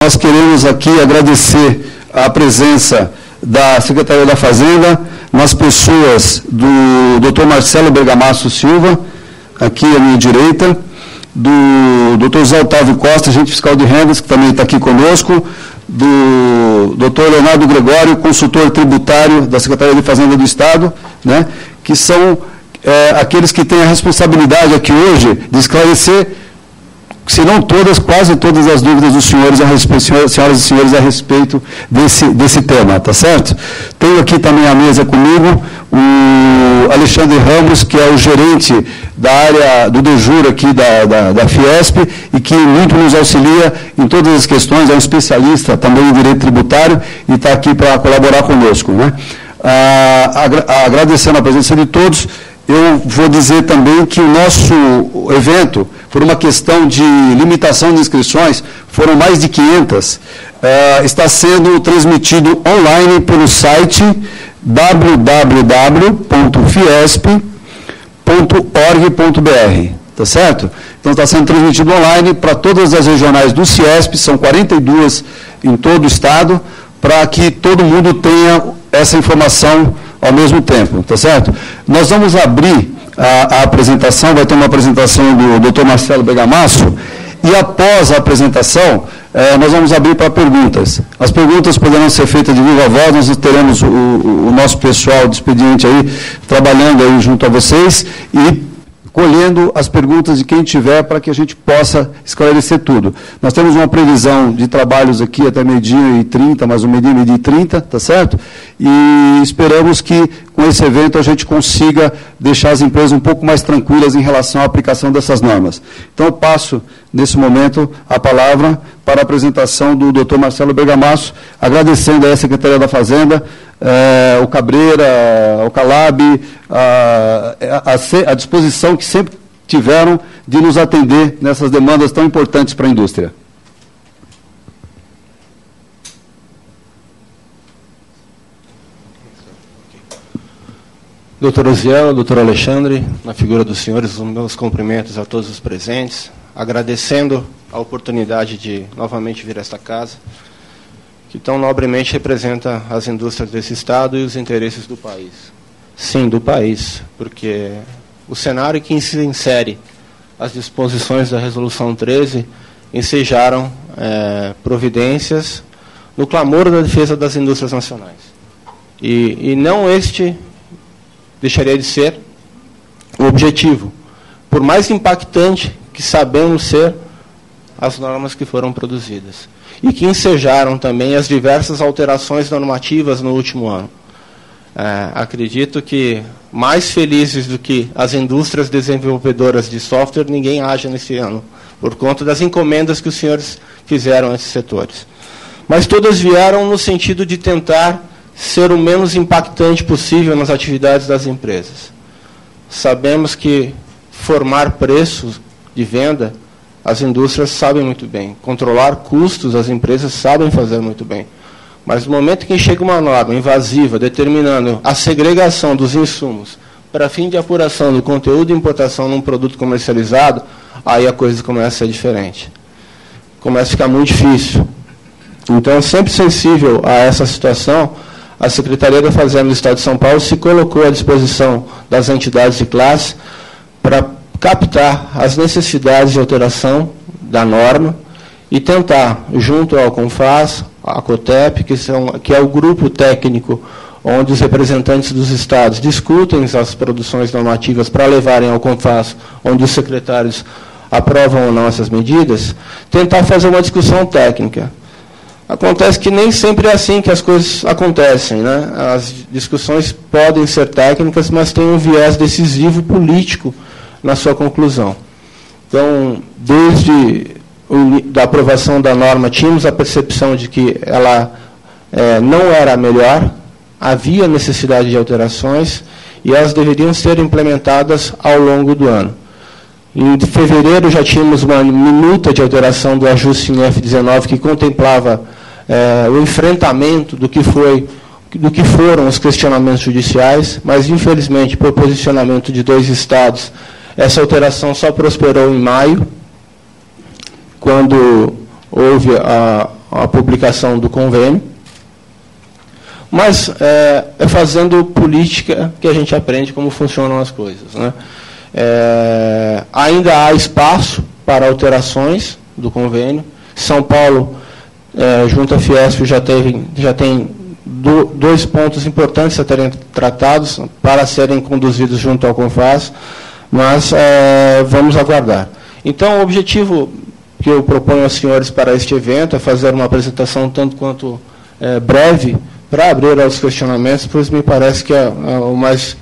Nós queremos aqui agradecer a presença da Secretaria da Fazenda, nas pessoas do Dr. Marcelo Bergamasso Silva, aqui à minha direita, do Dr. Zé Otávio Costa, agente fiscal de rendas, que também está aqui conosco, do Dr. Leonardo Gregório, consultor tributário da Secretaria de Fazenda do Estado, né, que são aqueles que têm a responsabilidade aqui hoje de esclarecer, se não todas, quase todas as dúvidas dos senhores a respeito, senhoras e senhores, a respeito desse tema, tá certo? Tenho aqui também à mesa comigo o Alexandre Ramos, que é o gerente da área do DEJUR aqui da Fiesp, e que muito nos auxilia em todas as questões, é um especialista também em direito tributário, e está aqui para colaborar conosco, né? Agradecendo a presença de todos, eu vou dizer também que o nosso evento, por uma questão de limitação de inscrições, foram mais de 500, está sendo transmitido online pelo site www.fiesp.org.br, tá certo? Então está sendo transmitido online para todas as regionais do Ciesp, são 42 em todo o estado, para que todo mundo tenha essa informação ao mesmo tempo, tá certo? Nós vamos abrir a apresentação, vai ter uma apresentação do Dr. Marcelo Bergamasso, e após a apresentação, nós vamos abrir para perguntas. As perguntas poderão ser feitas de viva voz, nós teremos o nosso pessoal de expediente aí, trabalhando aí junto a vocês, e colhendo as perguntas de quem tiver, para que a gente possa esclarecer tudo. Nós temos uma previsão de trabalhos aqui até 12h30, mais 12h30, tá certo? E esperamos que, com esse evento, a gente consiga deixar as empresas um pouco mais tranquilas em relação à aplicação dessas normas. Então, eu passo, nesse momento, a palavra para a apresentação do Dr. Marcelo Bergamasso, agradecendo à Secretaria da Fazenda, o Cabreira, o Calab, a disposição que sempre tiveram de nos atender nessas demandas tão importantes para a indústria. Doutor Osiel, doutor Alexandre, na figura dos senhores, os meus cumprimentos a todos os presentes, agradecendo a oportunidade de novamente vir a esta casa, que tão nobremente representa as indústrias desse Estado e os interesses do país. Sim, do país, porque o cenário que se insere as disposições da Resolução 13 ensejaram providências no clamor da defesa das indústrias nacionais. E não este deixaria de ser o objetivo, por mais impactante que sabemos ser as normas que foram produzidas, e que ensejaram também as diversas alterações normativas no último ano. Acredito que mais felizes do que as indústrias desenvolvedoras de software, ninguém haja nesse ano, por conta das encomendas que os senhores fizeram a esses setores. Mas todas vieram no sentido de tentar ser o menos impactante possível nas atividades das empresas. Sabemos que formar preços de venda, as indústrias sabem muito bem. Controlar custos, as empresas sabem fazer muito bem. Mas no momento que chega uma norma invasiva, determinando a segregação dos insumos para fim de apuração do conteúdo de importação num produto comercializado, aí a coisa começa a ser diferente. Começa a ficar muito difícil. Então, sempre sensível a essa situação, a Secretaria da Fazenda do Estado de São Paulo se colocou à disposição das entidades de classe para captar as necessidades de alteração da norma e tentar, junto ao CONFAS, a COTEP, que é o grupo técnico onde os representantes dos estados discutem as produções normativas para levarem ao CONFAS, onde os secretários aprovam ou não essas medidas, tentar fazer uma discussão técnica. Acontece que nem sempre é assim que as coisas acontecem, né? As discussões podem ser técnicas, mas tem um viés decisivo político na sua conclusão. Então, desde a aprovação da norma, tínhamos a percepção de que ela não era a melhor, havia necessidade de alterações e elas deveriam ser implementadas ao longo do ano. Em fevereiro já tínhamos uma minuta de alteração do ajuste em F19 que contemplava o enfrentamento do que foram os questionamentos judiciais, mas, infelizmente, por posicionamento de 2 estados, essa alteração só prosperou em maio, quando houve a publicação do convênio, mas é fazendo política que a gente aprende como funcionam as coisas, né? Ainda há espaço para alterações do convênio. São Paulo, junto à Fiesp, já tem dois pontos importantes a serem tratados para serem conduzidos junto ao CONFAS, mas vamos aguardar. Então, o objetivo que eu proponho aos senhores para este evento é fazer uma apresentação tanto quanto breve, para abrir aos questionamentos, pois me parece que é o mais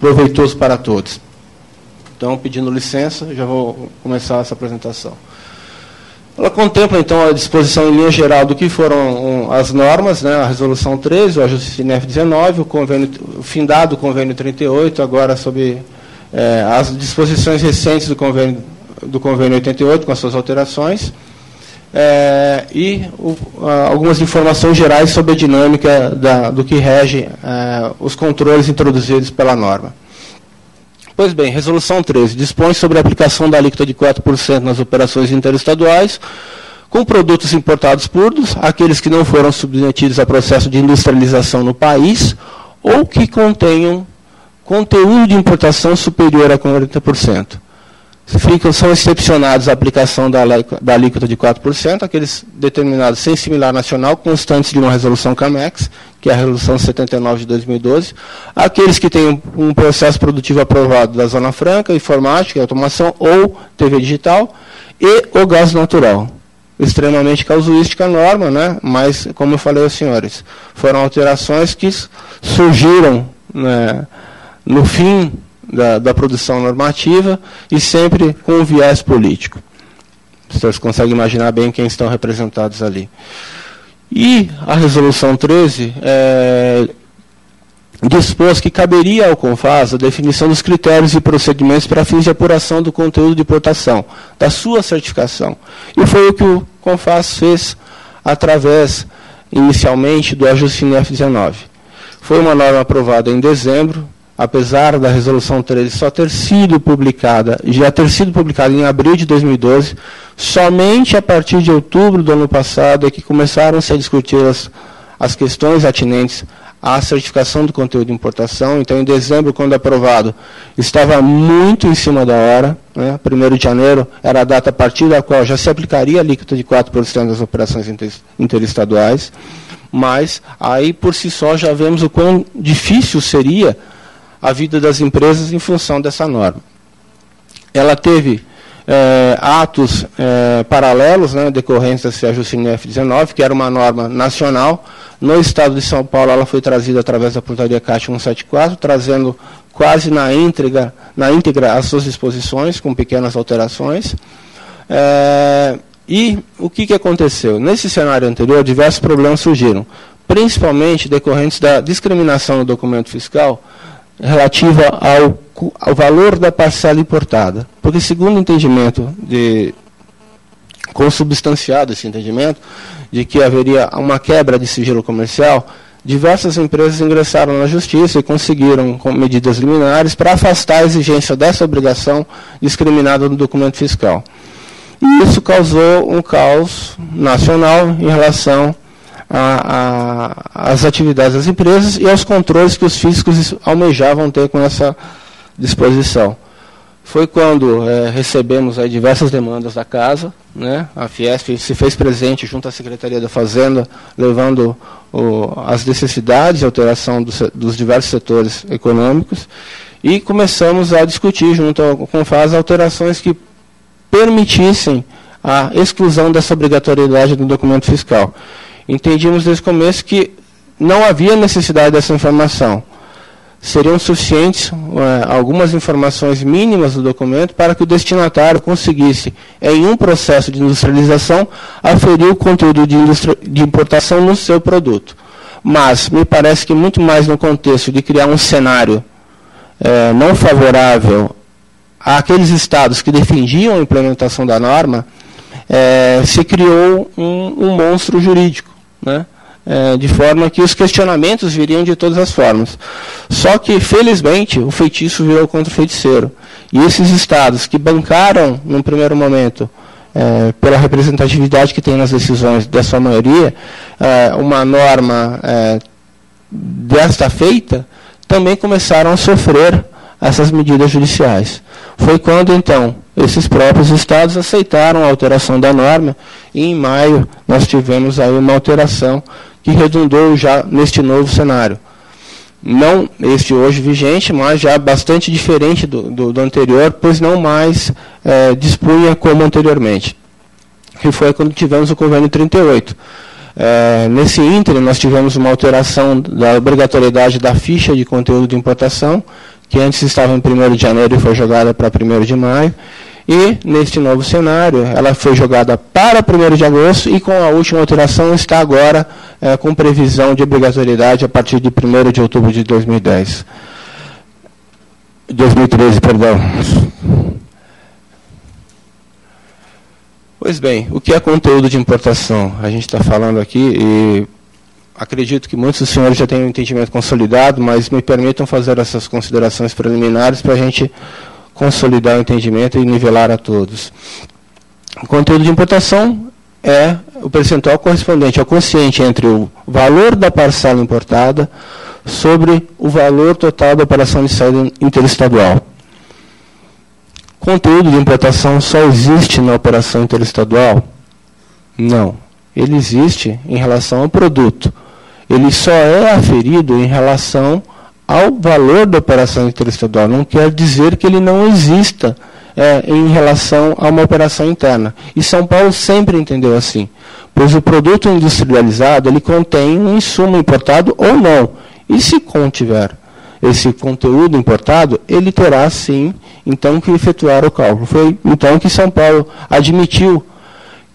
proveitoso para todos. Então, pedindo licença, já vou começar essa apresentação. Ela contempla, então, a disposição em linha geral do que foram as normas, né, a Resolução 13, o ajuste CINEF 19, o findado Convênio 38, agora sob as disposições recentes do Convênio 88, com as suas alterações, e algumas informações gerais sobre a dinâmica do que rege os controles introduzidos pela norma. Pois bem, Resolução 13 dispõe sobre a aplicação da alíquota de 4% nas operações interestaduais com produtos importados puros, aqueles que não foram submetidos a processo de industrialização no país ou que contenham conteúdo de importação superior a 40%. São excepcionados a aplicação da alíquota de 4%, aqueles determinados sem similar nacional, constantes de uma resolução CAMEX, que é a Resolução 79 de 2012, aqueles que têm um processo produtivo aprovado da Zona Franca, informática, automação ou TV digital, e o gás natural. Extremamente casuística a norma, né? Mas, como eu falei aos senhores, foram alterações que surgiram, né, no fim da produção normativa e sempre com um viés político. Vocês conseguem imaginar bem quem estão representados ali. E a Resolução 13 dispôs que caberia ao CONFAS a definição dos critérios e procedimentos para fins de apuração do conteúdo de importação, da sua certificação. E foi o que o CONFAS fez através, inicialmente, do ajuste CINEF 19. Foi uma norma aprovada em dezembro, apesar da Resolução 13 já ter sido publicada em abril de 2012, somente a partir de outubro do ano passado é que começaram-se a discutir as questões atinentes à certificação do conteúdo de importação. Então, em dezembro, quando aprovado, estava muito em cima da hora, né? 1º de janeiro era a data a partir da qual já se aplicaria a alíquota de 4% das operações interestaduais, mas aí, por si só, já vemos o quão difícil seria a vida das empresas em função dessa norma. Ela teve atos paralelos, né, decorrentes desse ajuste CINEF 19, que era uma norma nacional. No estado de São Paulo, ela foi trazida através da portaria CAT 174, trazendo quase na íntegra as suas disposições, com pequenas alterações. E o que aconteceu? Nesse cenário anterior, diversos problemas surgiram, principalmente decorrentes da discriminação no documento fiscal, relativa ao valor da parcela importada. Porque, segundo o entendimento, consubstanciado esse entendimento, de que haveria uma quebra de sigilo comercial, diversas empresas ingressaram na Justiça e conseguiram, com medidas liminares, para afastar a exigência dessa obrigação discriminada no documento fiscal. E isso causou um caos nacional em relação às atividades das empresas e aos controles que os físicos almejavam ter com essa disposição. Foi quando recebemos aí diversas demandas da Casa, né? A Fiesp se fez presente junto à Secretaria da Fazenda, levando as necessidades de alteração dos diversos setores econômicos, e começamos a discutir junto ao CONFAS alterações que permitissem a exclusão dessa obrigatoriedade do documento fiscal. Entendíamos desde o começo que não havia necessidade dessa informação. Seriam suficientes algumas informações mínimas do documento para que o destinatário conseguisse, em um processo de industrialização, aferir o conteúdo de importação no seu produto. Mas me parece que muito mais no contexto de criar um cenário não favorável àqueles estados que defendiam a implementação da norma, se criou um monstro jurídico, né? De forma que os questionamentos viriam de todas as formas. Só que, felizmente, o feitiço virou contra o feiticeiro. E esses estados que bancaram, num primeiro momento, pela representatividade que tem nas decisões da sua maioria, uma norma desta feita, também começaram a sofrer essas medidas judiciais. Foi quando, então, esses próprios estados aceitaram a alteração da norma, e em maio nós tivemos aí uma alteração que redundou já neste novo cenário. Não este hoje vigente, mas já bastante diferente do anterior, pois não mais dispunha como anteriormente. Que foi quando tivemos o convênio 38. Nesse ínterim, nós tivemos uma alteração da obrigatoriedade da ficha de conteúdo de importação, que antes estava em 1º de janeiro e foi jogada para 1º de maio. E, neste novo cenário, ela foi jogada para 1º de agosto e, com a última alteração, está agora com previsão de obrigatoriedade a partir de 1º de outubro de 2013, perdão. Pois bem, o que é conteúdo de importação? A gente está falando aqui, e acredito que muitos dos senhores já têm um entendimento consolidado, mas me permitam fazer essas considerações preliminares para a gente consolidar o entendimento e nivelar a todos. O conteúdo de importação é o percentual correspondente ao quociente entre o valor da parcela importada sobre o valor total da operação de saída interestadual. Conteúdo de importação só existe na operação interestadual? Não. Ele existe em relação ao produto. Ele só é aferido em relação ao valor da operação interestadual. Não quer dizer que ele não exista em relação a uma operação interna. E São Paulo sempre entendeu assim, pois o produto industrializado ele contém um insumo importado ou não. E se contiver esse conteúdo importado, ele terá sim, então, que efetuar o cálculo. Foi então que São Paulo admitiu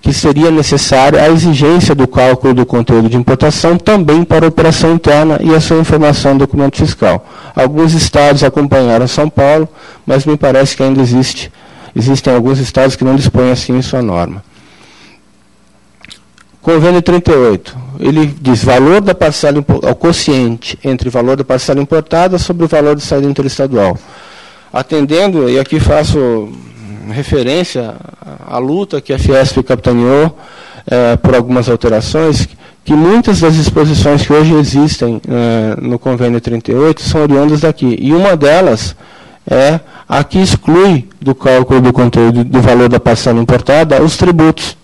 que seria necessária a exigência do cálculo do conteúdo de importação também para a operação interna e a sua informação no documento fiscal. Alguns estados acompanharam São Paulo, mas me parece que ainda existem alguns estados que não dispõem assim em sua norma. Convênio 38, ele diz valor da parcela, o quociente entre o valor da parcela importada sobre o valor de saída interestadual. Atendendo, e aqui faço referência à luta que a Fiesp capitaneou por algumas alterações, que muitas das disposições que hoje existem no Convênio 38 são oriundas daqui. E uma delas é a que exclui do cálculo do conteúdo do valor da parcela importada os tributos.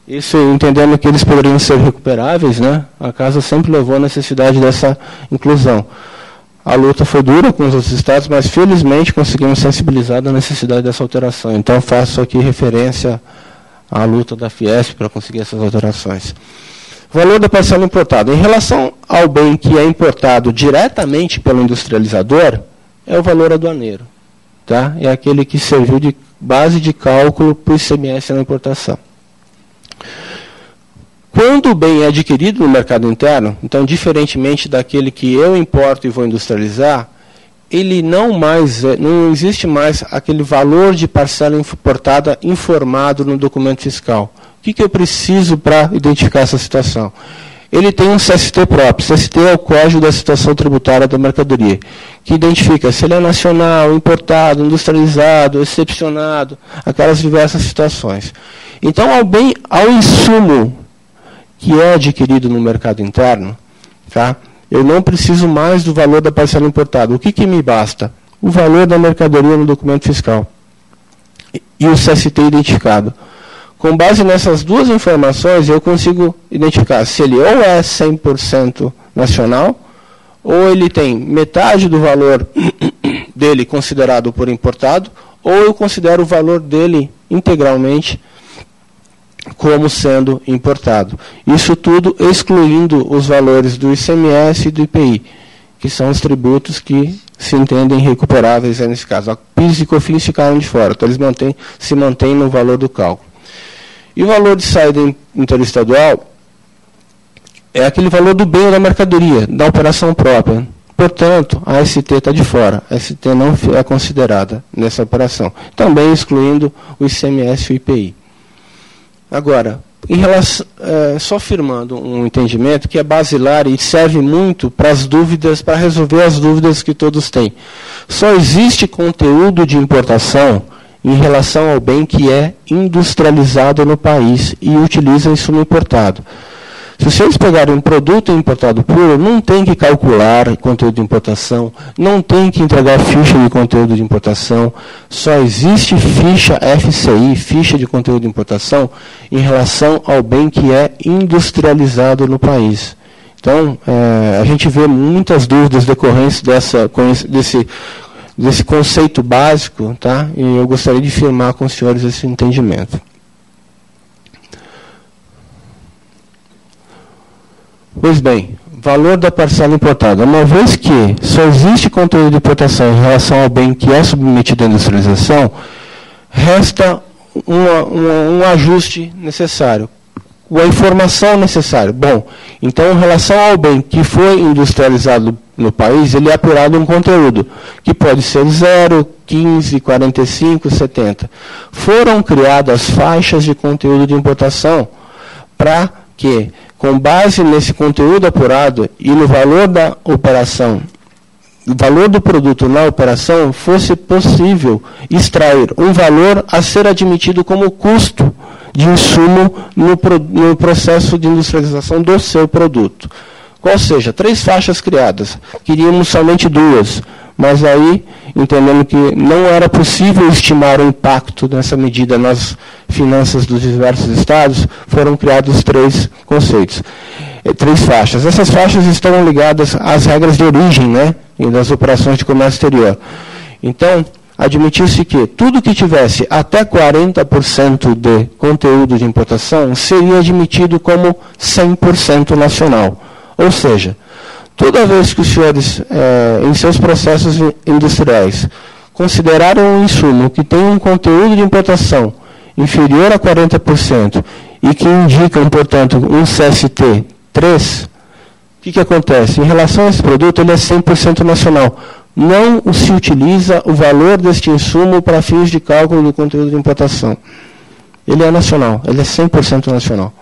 Isso entendendo que eles poderiam ser recuperáveis, né? A casa sempre levou a necessidade dessa inclusão. A luta foi dura com os outros estados, mas felizmente conseguimos sensibilizar da necessidade dessa alteração. Então faço aqui referência à luta da Fiesp para conseguir essas alterações. Valor da parcela importada. Em relação ao bem que é importado diretamente pelo industrializador, é o valor aduaneiro. Tá? É aquele que serviu de base de cálculo para o ICMS na importação. Quando o bem é adquirido no mercado interno, então, diferentemente daquele que eu importo e vou industrializar, ele não existe mais aquele valor de parcela importada informado no documento fiscal. O que eu preciso para identificar essa situação? Ele tem um CST próprio. CST é o Código da Situação Tributária da Mercadoria, que identifica se ele é nacional, importado, industrializado, excepcionado, aquelas diversas situações. Então, ao insumo que é adquirido no mercado interno, tá? Eu não preciso mais do valor da parcela importada. O que me basta? O valor da mercadoria no documento fiscal e o CST identificado. Com base nessas duas informações, eu consigo identificar se ele ou é 100% nacional, ou ele tem metade do valor dele considerado por importado, ou eu considero o valor dele integralmente como sendo importado. Isso tudo excluindo os valores do ICMS e do IPI, que são os tributos que se entendem recuperáveis nesse caso. A PIS e COFINS ficaram de fora, então eles se mantêm no valor do cálculo. E o valor de saída interestadual é aquele valor do bem ou da mercadoria, da operação própria. Portanto, a ST está de fora. A ST não é considerada nessa operação. Também excluindo o ICMS e o IPI. Agora, em relação, só firmando um entendimento que é basilar e serve muito para as dúvidas, para resolver as dúvidas que todos têm. Só existe conteúdo de importação em relação ao bem que é industrializado no país e utiliza insumo importado. Se vocês pegarem um produto importado puro, não tem que calcular conteúdo de importação, não tem que entregar ficha de conteúdo de importação, só existe ficha FCI, ficha de conteúdo de importação, em relação ao bem que é industrializado no país. Então, a gente vê muitas dúvidas decorrentes desse conceito básico, tá? E eu gostaria de firmar com os senhores esse entendimento. Pois bem, valor da parcela importada. Uma vez que só existe conteúdo de importação em relação ao bem que é submetido à industrialização, resta um ajuste necessário, a informação necessária. Bom, então, em relação ao bem que foi industrializado no país, ele é apurado um conteúdo, que pode ser 0, 15, 45, 70. Foram criadas faixas de conteúdo de importação para que, com base nesse conteúdo apurado e no valor da operação, o valor do produto na operação, fosse possível extrair um valor a ser admitido como custo de insumo no processo de industrialização do seu produto. Ou seja, 3 faixas criadas, queríamos somente 2, mas aí, entendendo que não era possível estimar o impacto dessa medida nas finanças dos diversos estados, foram criados 3 conceitos, 3 faixas. Essas faixas estão ligadas às regras de origem, né, e das operações de comércio exterior. Então, admitiu-se que tudo que tivesse até 40% de conteúdo de importação seria admitido como 100% nacional. Ou seja, toda vez que os senhores, em seus processos industriais, considerarem um insumo que tem um conteúdo de importação inferior a 40% e que indicam, portanto, um CST 3, o que acontece? Em relação a esse produto, ele é 100% nacional. Não se utiliza o valor deste insumo para fins de cálculo do conteúdo de importação. Ele é nacional, ele é 100% nacional.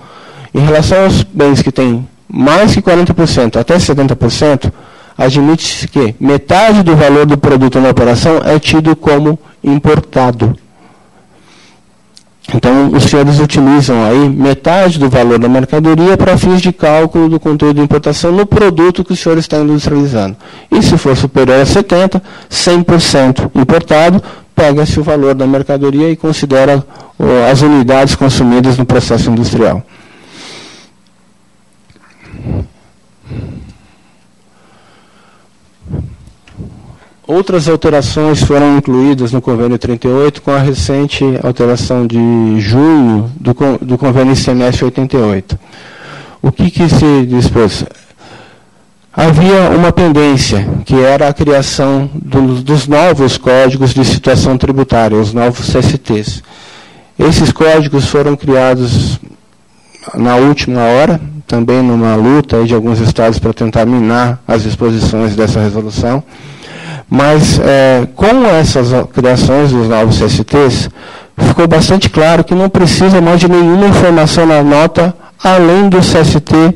Em relação aos bens que têm mais que 40%, até 70%, admite-se que metade do valor do produto na operação é tido como importado. Então, os senhores utilizam aí metade do valor da mercadoria para fins de cálculo do conteúdo de importação no produto que o senhor está industrializando. E se for superior a 70%, 100% importado, pega-se o valor da mercadoria e considera as unidades consumidas no processo industrial. Outras alterações foram incluídas no Convênio 38 com a recente alteração de junho do Convênio ICMS 88. O que se dispôs? Havia uma pendência, que era a criação dos novos códigos de situação tributária, os novos CSTs. Esses códigos foram criados na última hora, também numa luta de alguns estados para tentar minar as disposições dessa resolução. Mas, com essas criações dos novos CSTs, ficou bastante claro que não precisa mais de nenhuma informação na nota, além do CST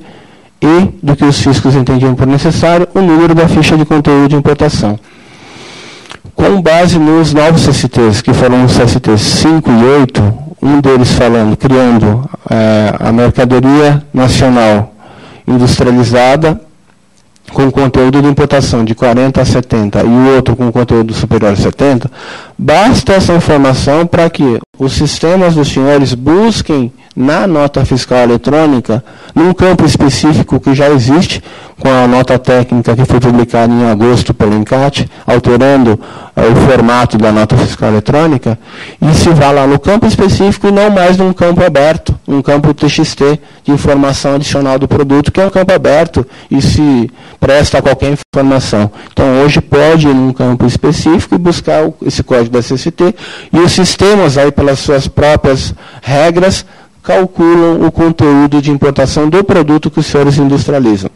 e do que os fiscos entendiam por necessário, o número da ficha de conteúdo de importação. Com base nos novos CSTs, que foram os CSTs 5 e 8, um deles criando a mercadoria nacional industrializada, com conteúdo de importação de 40 a 70 e o outro com conteúdo superior a 70, basta essa informação para que os sistemas dos senhores busquem na nota fiscal eletrônica, num campo específico que já existe, com a nota técnica que foi publicada em agosto pelo ENCAT, alterando o formato da nota fiscal eletrônica, e se vá lá no campo específico e não mais num campo aberto, um campo TXT de informação adicional do produto, que é um campo aberto e se presta a qualquer informação. Então, hoje pode ir num campo específico e buscar esse código da CST, e os sistemas, aí, pelas suas próprias regras, calculam o conteúdo de importação do produto que os senhores industrializam.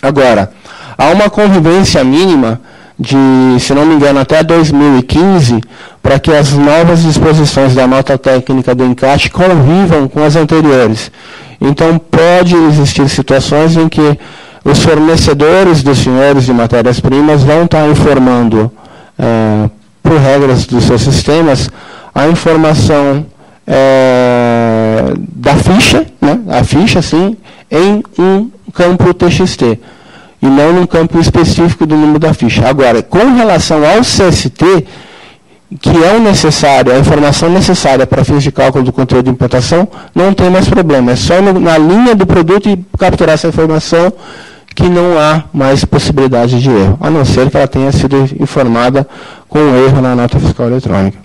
Agora, há uma convivência mínima de, se não me engano, até 2015, para que as novas disposições da nota técnica do ENCAT convivam com as anteriores. Então, pode existir situações em que os fornecedores dos senhores de matérias-primas vão estar informando, por regras dos seus sistemas, a informação da ficha, né, a ficha, sim, em um campo TXT, e não num campo específico do número da ficha. Agora, com relação ao CST, que é o necessário, a informação necessária para fins de cálculo do conteúdo de importação, não tem mais problema. É só na linha do produto e capturar essa informação que não há mais possibilidade de erro, a não ser que ela tenha sido informada com erro na nota fiscal eletrônica.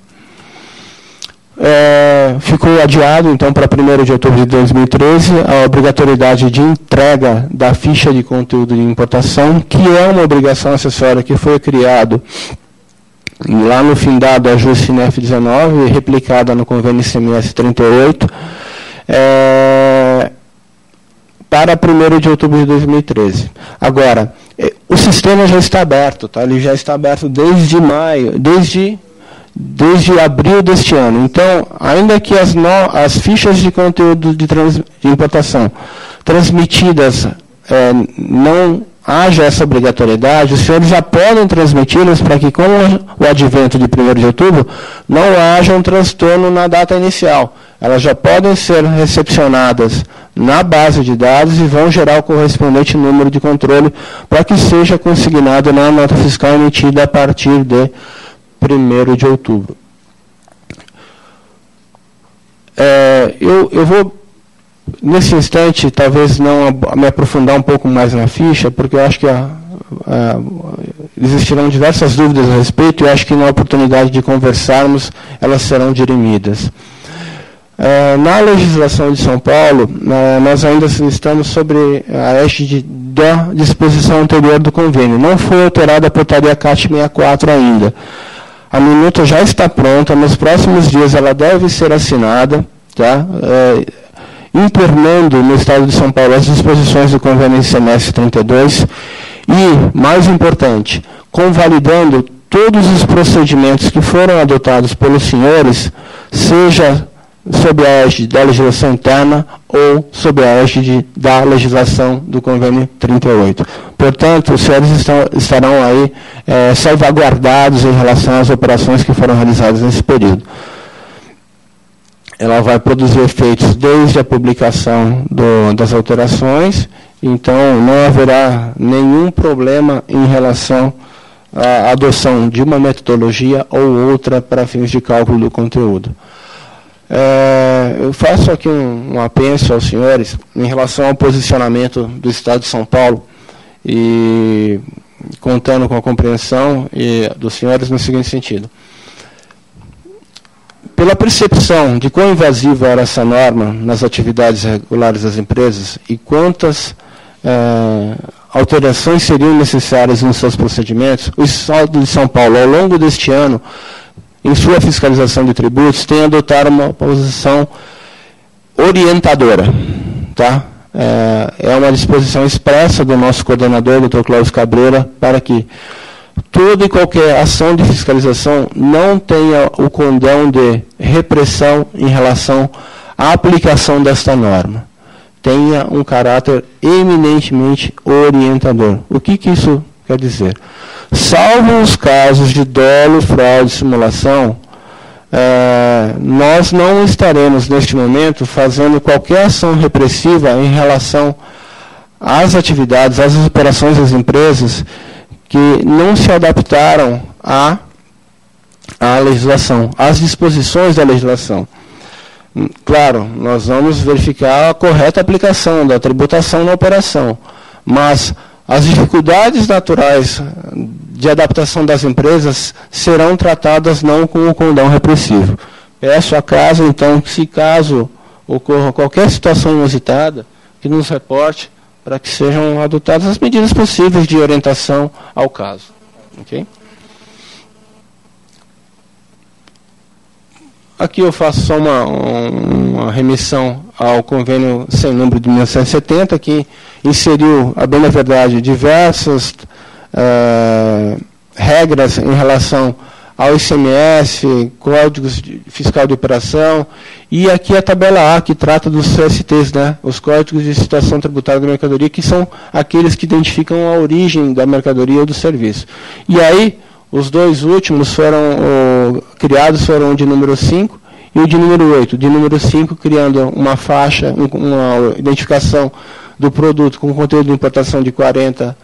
Ficou adiado, então, para 1º de outubro de 2013, a obrigatoriedade de entrega da ficha de conteúdo de importação, que é uma obrigação acessória que foi criado lá no findado ajuste NEF 19, replicada no convênio ICMS 38, para 1º de outubro de 2013. Agora, o sistema já está aberto, tá? Ele já está aberto desde maio, desde abril deste ano. Então, ainda que as fichas de conteúdo de importação transmitidas não haja essa obrigatoriedade, os senhores já podem transmiti-las para que, com o advento de 1º de outubro, não haja um transtorno na data inicial. Elas já podem ser recepcionadas na base de dados e vão gerar o correspondente número de controle para que seja consignado na nota fiscal emitida a partir de 1º de outubro. Eu vou, nesse instante, talvez não me aprofundar um pouco mais na ficha, porque eu acho que existirão diversas dúvidas a respeito e eu acho que na oportunidade de conversarmos, elas serão dirimidas. Na legislação de São Paulo, nós ainda estamos sobre a égide da disposição anterior do convênio. Não foi alterada a portaria CAT 64 ainda. A minuta já está pronta, nos próximos dias ela deve ser assinada, tá? Internando no Estado de São Paulo as disposições do convênio ICMS 32 e, mais importante, convalidando todos os procedimentos que foram adotados pelos senhores, seja sob a égide da legislação interna ou sob a égide da legislação do convênio 38. Portanto, os senhores estarão aí salvaguardados em relação às operações que foram realizadas nesse período. Ela vai produzir efeitos desde a publicação das alterações, então não haverá nenhum problema em relação à adoção de uma metodologia ou outra para fins de cálculo do conteúdo. Eu faço aqui um apenso aos senhores em relação ao posicionamento do Estado de São Paulo e contando com a compreensão dos senhores no seguinte sentido. Pela percepção de quão invasiva era essa norma nas atividades regulares das empresas e quantas alterações seriam necessárias nos seus procedimentos, o Estado de São Paulo, ao longo deste ano, em sua fiscalização de tributos, tem adotado uma posição orientadora. Tá? É uma disposição expressa do nosso coordenador, Dr. Cláudio Cabreira, para que toda e qualquer ação de fiscalização não tenha o condão de repressão em relação à aplicação desta norma. Tenha um caráter eminentemente orientador. O que isso quer dizer? Salvo os casos de dolo, fraude e simulação, nós não estaremos, neste momento, fazendo qualquer ação repressiva em relação às atividades, às operações das empresas que não se adaptaram à legislação, às disposições da legislação. Claro, nós vamos verificar a correta aplicação da tributação na operação, mas as dificuldades naturais de adaptação das empresas serão tratadas não com o condão repressivo. Peço à casa, então, que se caso ocorra qualquer situação inusitada, que nos reporte para que sejam adotadas as medidas possíveis de orientação ao caso. Okay? Aqui eu faço só uma remissão ao convênio sem número de 1970, que inseriu, a bem da verdade, diversas regras em relação ao ICMS, códigos fiscal de operação, e aqui a tabela A, que trata dos CSTs, né, os códigos de situação tributária da mercadoria, que são aqueles que identificam a origem da mercadoria ou do serviço. E aí, os dois últimos foram criados foram o de número 5 e o de número 8. O de número 5 criando uma faixa, uma identificação do produto com conteúdo de importação de 40%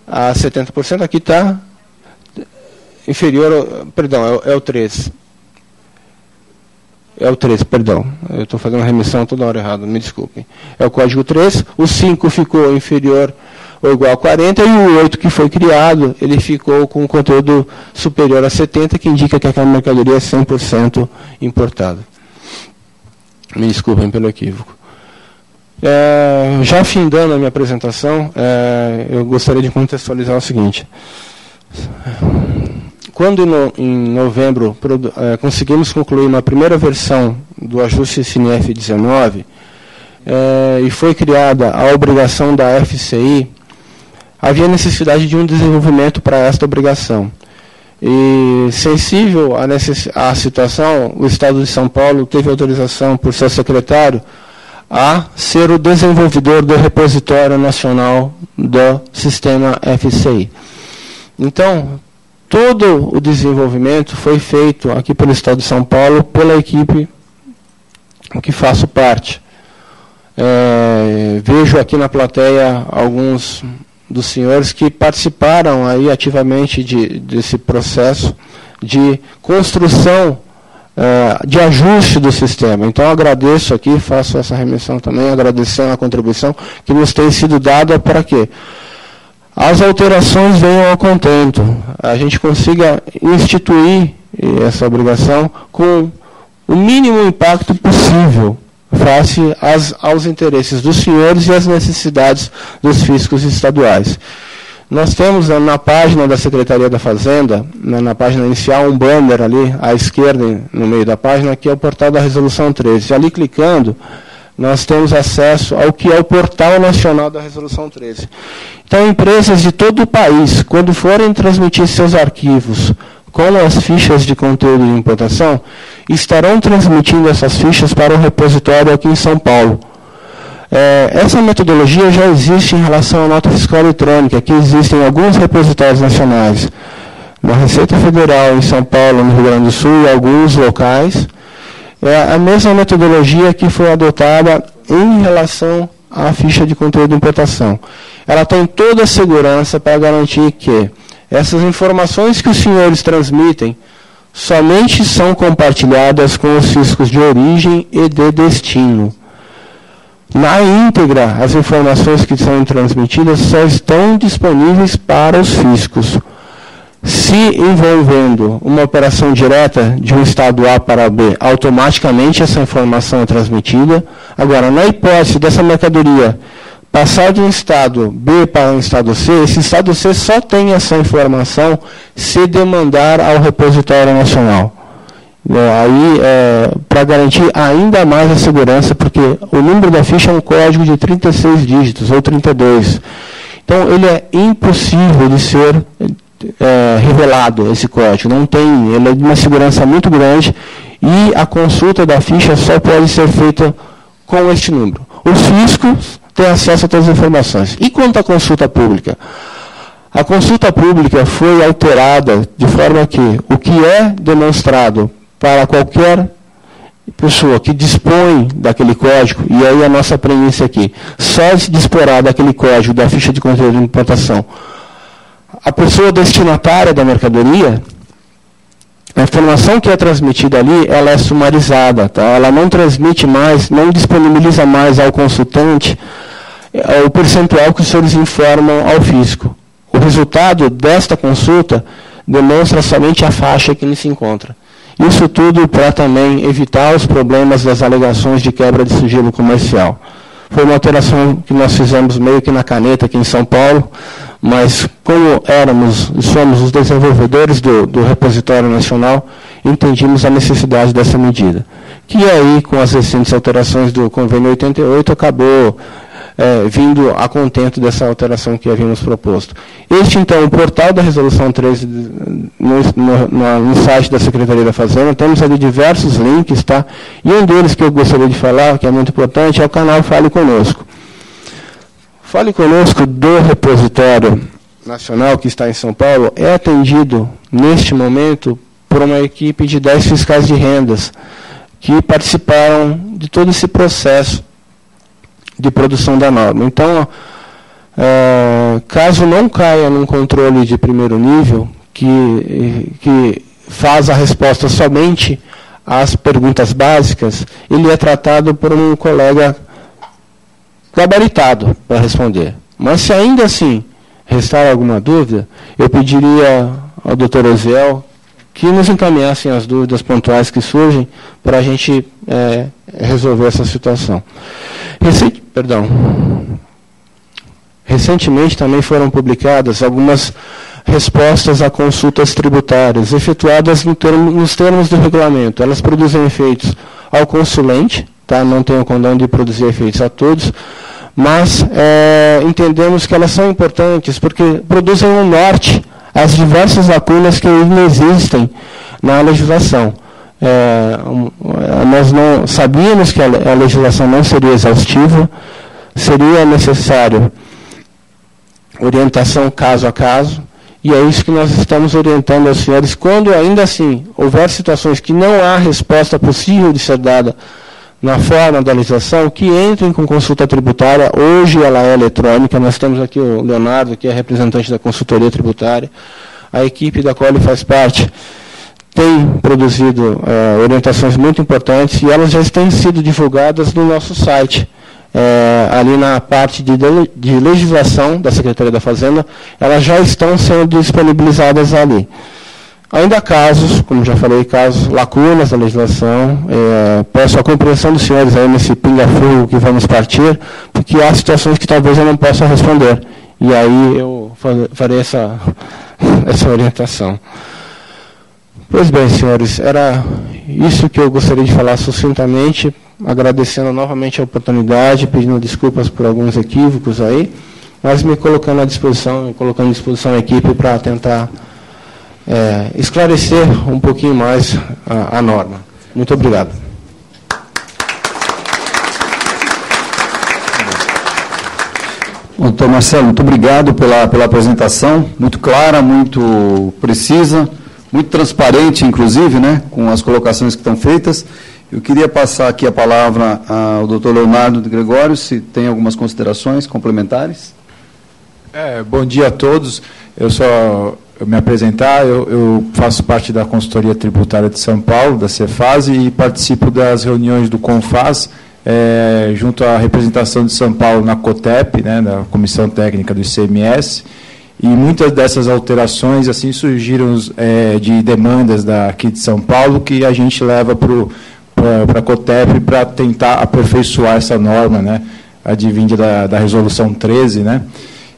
a 70%. Aqui está inferior, perdão, é o 3. É o 3, perdão. Eu estou fazendo a remissão toda hora errada, me desculpem. É o código 3, o 5 ficou inferior ou igual a 40, e o 8 que foi criado, ele ficou com conteúdo superior a 70, que indica que aquela mercadoria é 100% importada. Me desculpem pelo equívoco. Já findando a minha apresentação, eu gostaria de contextualizar o seguinte. Quando em novembro conseguimos concluir uma primeira versão do ajuste CINEF 19 e foi criada a obrigação da FCI, havia necessidade de um desenvolvimento para esta obrigação. E, sensível à situação, o Estado de São Paulo teve autorização por seu secretário a ser o desenvolvedor do repositório nacional do sistema FCI. Então, todo o desenvolvimento foi feito aqui pelo Estado de São Paulo, pela equipe que faço parte. Vejo aqui na plateia alguns dos senhores que participaram aí ativamente desse processo de construção, de ajuste do sistema. Então, agradeço aqui, faço essa remissão também, agradecendo a contribuição que nos tem sido dada para quê? As alterações venham ao contento, a gente consiga instituir essa obrigação com o mínimo impacto possível face aos interesses dos senhores e às necessidades dos fiscos estaduais. Nós temos na página da Secretaria da Fazenda, na página inicial, um banner ali à esquerda, no meio da página, que é o portal da Resolução 13. Ali, clicando, nós temos acesso ao que é o portal nacional da Resolução 13. Então, empresas de todo o país, quando forem transmitir seus arquivos com as fichas de conteúdo de importação, estarão transmitindo essas fichas para o repositório aqui em São Paulo. Essa metodologia já existe em relação à nota fiscal eletrônica, que existem em alguns repositórios nacionais, na Receita Federal em São Paulo, no Rio Grande do Sul, e alguns locais. É a mesma metodologia que foi adotada em relação à ficha de conteúdo de importação. Ela tem toda a segurança para garantir que essas informações que os senhores transmitem somente são compartilhadas com os fiscos de origem e de destino. Na íntegra, as informações que são transmitidas só estão disponíveis para os fiscos. Se envolvendo uma operação direta de um estado A para B, automaticamente essa informação é transmitida. Agora, na hipótese dessa mercadoria passar de um estado B para um estado C, esse estado C só tem essa informação se demandar ao repositório nacional. Para garantir ainda mais a segurança, porque o número da ficha é um código de 36 dígitos, ou 32. Então, ele é impossível de ser revelado, esse código. Não tem, ele é de uma segurança muito grande, e a consulta da ficha só pode ser feita com este número. Os fiscos têm acesso a todas as informações. E quanto à consulta pública? A consulta pública foi alterada de forma que o que é demonstrado para qualquer pessoa que dispõe daquele código, e aí a nossa premissa aqui, só se disporá daquele código da ficha de conteúdo de importação a pessoa destinatária da mercadoria, a informação que é transmitida ali, ela é sumarizada, tá? Ela não transmite mais, não disponibiliza mais ao consultante o percentual que os senhores informam ao fisco. O resultado desta consulta demonstra somente a faixa que se encontra. Isso tudo para também evitar os problemas das alegações de quebra de sigilo comercial. Foi uma alteração que nós fizemos meio que na caneta aqui em São Paulo, mas como somos os desenvolvedores do repositório nacional, entendimos a necessidade dessa medida. Que aí, com as recentes alterações do convênio 88, acabou vindo a contento dessa alteração que havíamos proposto. Este, então, o portal da Resolução 13, no site da Secretaria da Fazenda, temos ali diversos links, tá? E um deles que eu gostaria de falar, que é muito importante, é o canal Fale Conosco. Fale Conosco do Repositório Nacional, que está em São Paulo, é atendido, neste momento, por uma equipe de 10 fiscais de rendas, que participaram de todo esse processo de produção da norma. Então, caso não caia num controle de primeiro nível, que faz a resposta somente às perguntas básicas, ele é tratado por um colega gabaritado para responder. Mas se ainda assim restar alguma dúvida, eu pediria ao Dr. Osiel que nos encaminhassem as dúvidas pontuais que surgem para a gente resolver essa situação. Recentemente também foram publicadas algumas respostas a consultas tributárias, efetuadas nos termos do regulamento. Elas produzem efeitos ao consulente, tá? Não tenho condão de produzir efeitos a todos, mas entendemos que elas são importantes porque produzem um norte às diversas lacunas que ainda existem na legislação. Nós não sabíamos que a legislação não seria exaustiva, seria necessário orientação caso a caso, e é isso que nós estamos orientando aos senhores. Quando ainda assim houver situações que não há resposta possível de ser dada na forma da legislação, que entrem com consulta tributária. Hoje ela é eletrônica, nós temos aqui o Leonardo, que é representante da consultoria tributária, a equipe da qual ele faz parte tem produzido orientações muito importantes, e elas já têm sido divulgadas no nosso site. Ali na parte de legislação da Secretaria da Fazenda, elas já estão sendo disponibilizadas ali. Ainda há casos, como já falei, lacunas da legislação. Peço a compreensão dos senhores aí nesse pinga-fogo que vamos partir, porque há situações que talvez eu não possa responder. E aí eu farei essa orientação. Pois bem, senhores, era isso que eu gostaria de falar sucintamente, agradecendo novamente a oportunidade, pedindo desculpas por alguns equívocos aí, mas me colocando à disposição a equipe para tentar esclarecer um pouquinho mais a norma. Muito obrigado. Doutor Marcelo, muito obrigado pela apresentação, muito clara, muito precisa, muito transparente, inclusive, né, com as colocações que estão feitas. Eu queria passar aqui a palavra ao doutor Leonardo de Gregório, se tem algumas considerações complementares. Bom dia a todos. Eu me apresentar, eu faço parte da Consultoria Tributária de São Paulo, da Cefaz, e participo das reuniões do CONFAS, junto à representação de São Paulo na COTEP, né, na Comissão Técnica do ICMS, e muitas dessas alterações assim surgiram de demandas aqui de São Paulo, que a gente leva para a COTEP para tentar aperfeiçoar essa norma, né, advinda da Resolução 13, né?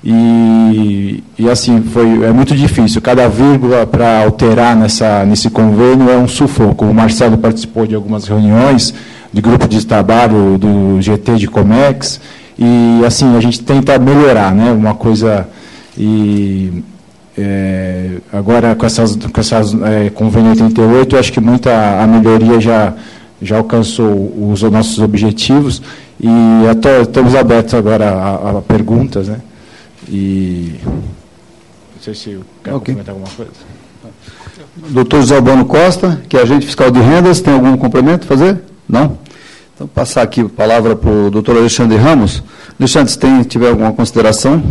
E assim, é muito difícil. Cada vírgula para alterar nesse convênio é um sufoco. O Marcelo participou de algumas reuniões de grupo de trabalho do GT de Comex, e assim, a gente tenta melhorar, né, uma coisa. E agora com essas convênio 88, eu acho que a melhoria já alcançou os nossos objetivos, e estamos abertos agora a perguntas, né? E não sei se quer complementar alguma coisa. Doutor José Albano Costa, que é agente fiscal de rendas, tem algum complemento a fazer? Não? Então, passar aqui a palavra para o doutor Alexandre Ramos. Alexandre, se tiver alguma consideração?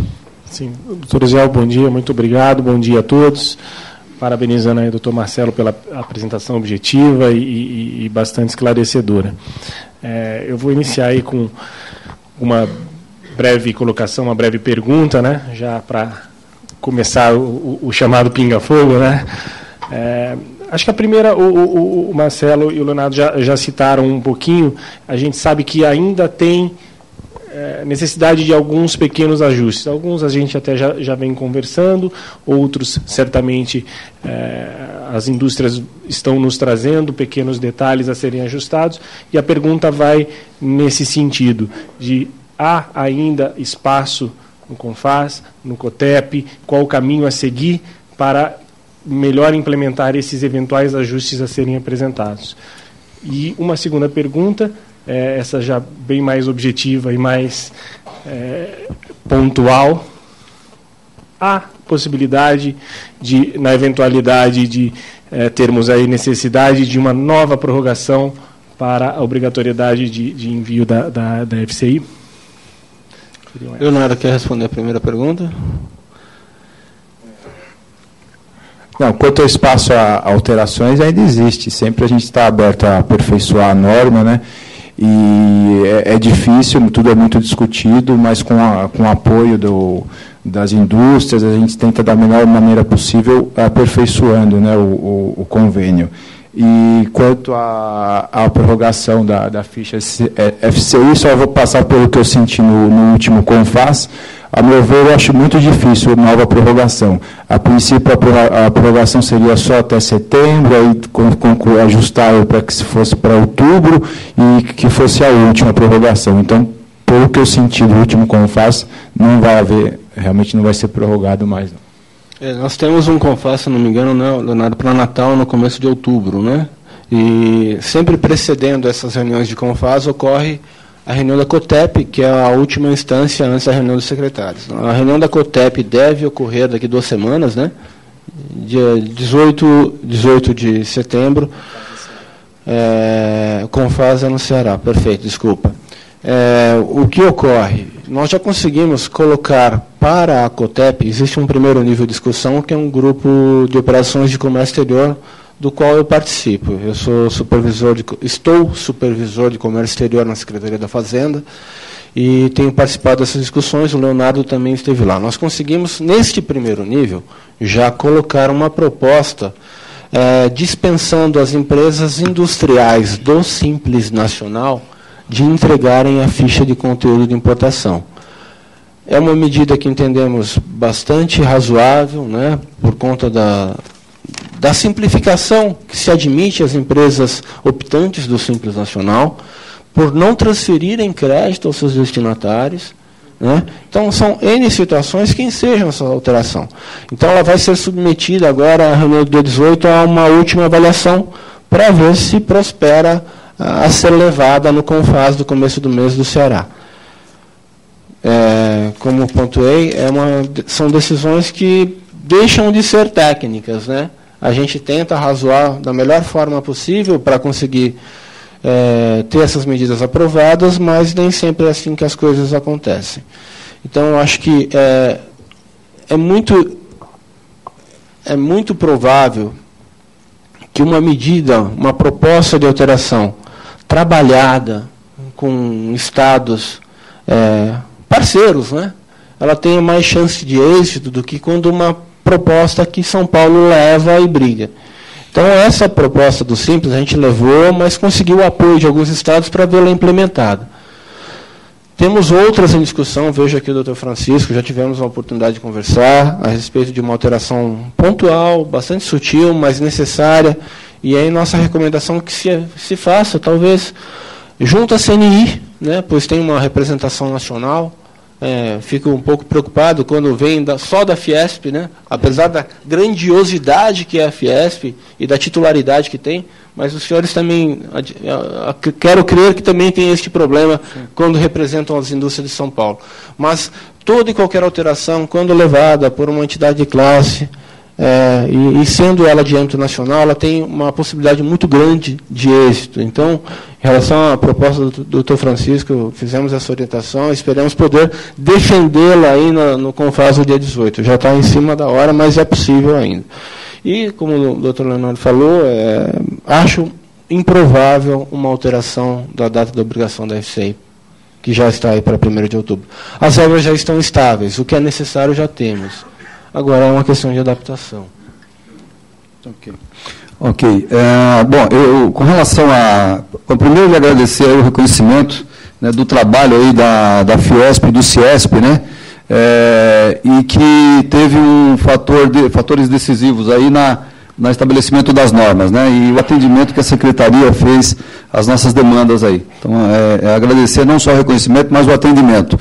Sim, doutor Zé, bom dia, muito obrigado, bom dia a todos. Parabenizando aí o doutor Marcelo pela apresentação objetiva e bastante esclarecedora. Eu vou iniciar aí com uma breve colocação, uma breve pergunta, né, já para começar o chamado pinga-fogo, né. Acho que a primeira, o Marcelo e o Leonardo já citaram um pouquinho. A gente sabe que ainda tem necessidade de alguns pequenos ajustes. Alguns a gente até já vem conversando, outros certamente as indústrias estão nos trazendo pequenos detalhes a serem ajustados, e a pergunta vai nesse sentido, de há ainda espaço no CONFAS, no COTEP, qual o caminho a seguir para melhor implementar esses eventuais ajustes a serem apresentados. E uma segunda pergunta, essa já bem mais objetiva e mais pontual. Há possibilidade de, na eventualidade de termos aí necessidade de uma nova prorrogação para a obrigatoriedade de envio da FCI? Leonardo, quer responder a primeira pergunta? Não, quanto ao espaço a alterações, ainda existe. Sempre a gente está aberto a aperfeiçoar a norma, né? E é difícil, tudo é muito discutido, mas com o apoio das indústrias, a gente tenta da melhor maneira possível aperfeiçoando, né, o convênio. E quanto à prorrogação da ficha FCI, só vou passar pelo que eu senti no último CONFAS. A meu ver, eu acho muito difícil a nova prorrogação. A princípio, a prorrogação seria só até setembro, aí ajustar para que se fosse para outubro e que fosse a última prorrogação. Então, pelo que eu senti no último CONFAS, não vai haver, realmente não vai ser prorrogado mais. Nós temos um CONFAS, se não me engano, né, Leonardo, para Natal no começo de outubro, né? E sempre precedendo essas reuniões de CONFAS ocorre a reunião da COTEP, que é a última instância antes da reunião dos secretários. A reunião da COTEP deve ocorrer daqui 2 semanas, né? Dia 18 de setembro. CONFAS é no Ceará, perfeito, desculpa. O que ocorre? Nós já conseguimos colocar para a COTEP, existe um primeiro nível de discussão, que é um grupo de operações de comércio exterior, do qual eu participo. Eu estou supervisor de comércio exterior na Secretaria da Fazenda e tenho participado dessas discussões, o Leonardo também esteve lá. Nós conseguimos, neste primeiro nível, já colocar uma proposta dispensando as empresas industriais do Simples Nacional de entregarem a ficha de conteúdo de importação. É uma medida que entendemos bastante razoável, né, por conta da simplificação que se admite às empresas optantes do Simples Nacional, por não transferirem crédito aos seus destinatários, né? Então, são N situações que ensejam essa alteração. Então, ela vai ser submetida agora, a reunião do dia 18, a uma última avaliação, para ver se prospera a ser levada no CONFAS do começo do mês do Ceará. Como pontuei, são decisões que deixam de ser técnicas, né? A gente tenta razoar da melhor forma possível para conseguir ter essas medidas aprovadas, mas nem sempre é assim que as coisas acontecem. Então, eu acho que é muito provável que uma medida, uma proposta de alteração trabalhada com estados parceiros, né, ela tenha mais chance de êxito do que quando uma proposta que São Paulo leva e briga. Então, essa proposta do Simples a gente levou, mas conseguiu o apoio de alguns estados para vê-la implementada. Temos outras em discussão, vejo aqui o doutor Francisco, já tivemos a oportunidade de conversar a respeito de uma alteração pontual, bastante sutil, mas necessária, e aí nossa recomendação é que se faça, talvez, junto à CNI, né, pois tem uma representação nacional. Fico um pouco preocupado quando vem só da Fiesp, né? Apesar da grandiosidade que é a Fiesp e da titularidade que tem, mas os senhores também, quero crer que também tem este problema. Sim. Quando representam as indústrias de São Paulo. Mas toda e qualquer alteração, quando levada por uma entidade de classe, e sendo ela de âmbito nacional, ela tem uma possibilidade muito grande de êxito. Então, em relação à proposta do doutor Francisco, fizemos essa orientação, esperamos poder defendê-la aí no CONFAS do dia 18. Já está em cima da hora, mas é possível ainda. E, como o doutor Leonardo falou, acho improvável uma alteração da data da obrigação da FCI, que já está aí para 1º de outubro. As regras já estão estáveis, o que é necessário já temos. Agora é uma questão de adaptação. Ok. Bom, eu, com relação primeiro, lhe agradecer o reconhecimento, né, do trabalho aí da Fiesp e do Ciesp, né, e que teve fatores decisivos aí no estabelecimento das normas, né, e o atendimento que a Secretaria fez às nossas demandas aí. Então, agradecer não só o reconhecimento, mas o atendimento.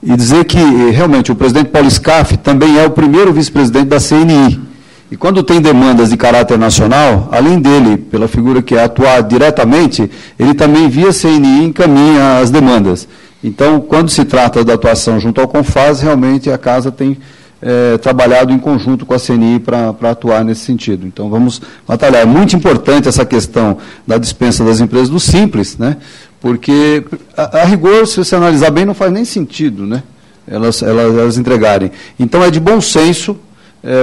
E dizer que, realmente, o presidente Paulo Scaff também é o primeiro vice-presidente da CNI. E quando tem demandas de caráter nacional, além dele, pela figura que é atuar diretamente, ele também, via CNI, encaminha as demandas. Então, quando se trata da atuação junto ao CONFAS, realmente a Casa tem trabalhado em conjunto com a CNI para atuar nesse sentido. Então, vamos batalhar. É muito importante essa questão da dispensa das empresas do Simples, né? Porque, a rigor, se você analisar bem, não faz nem sentido, né? Elas entregarem. Então, é de bom senso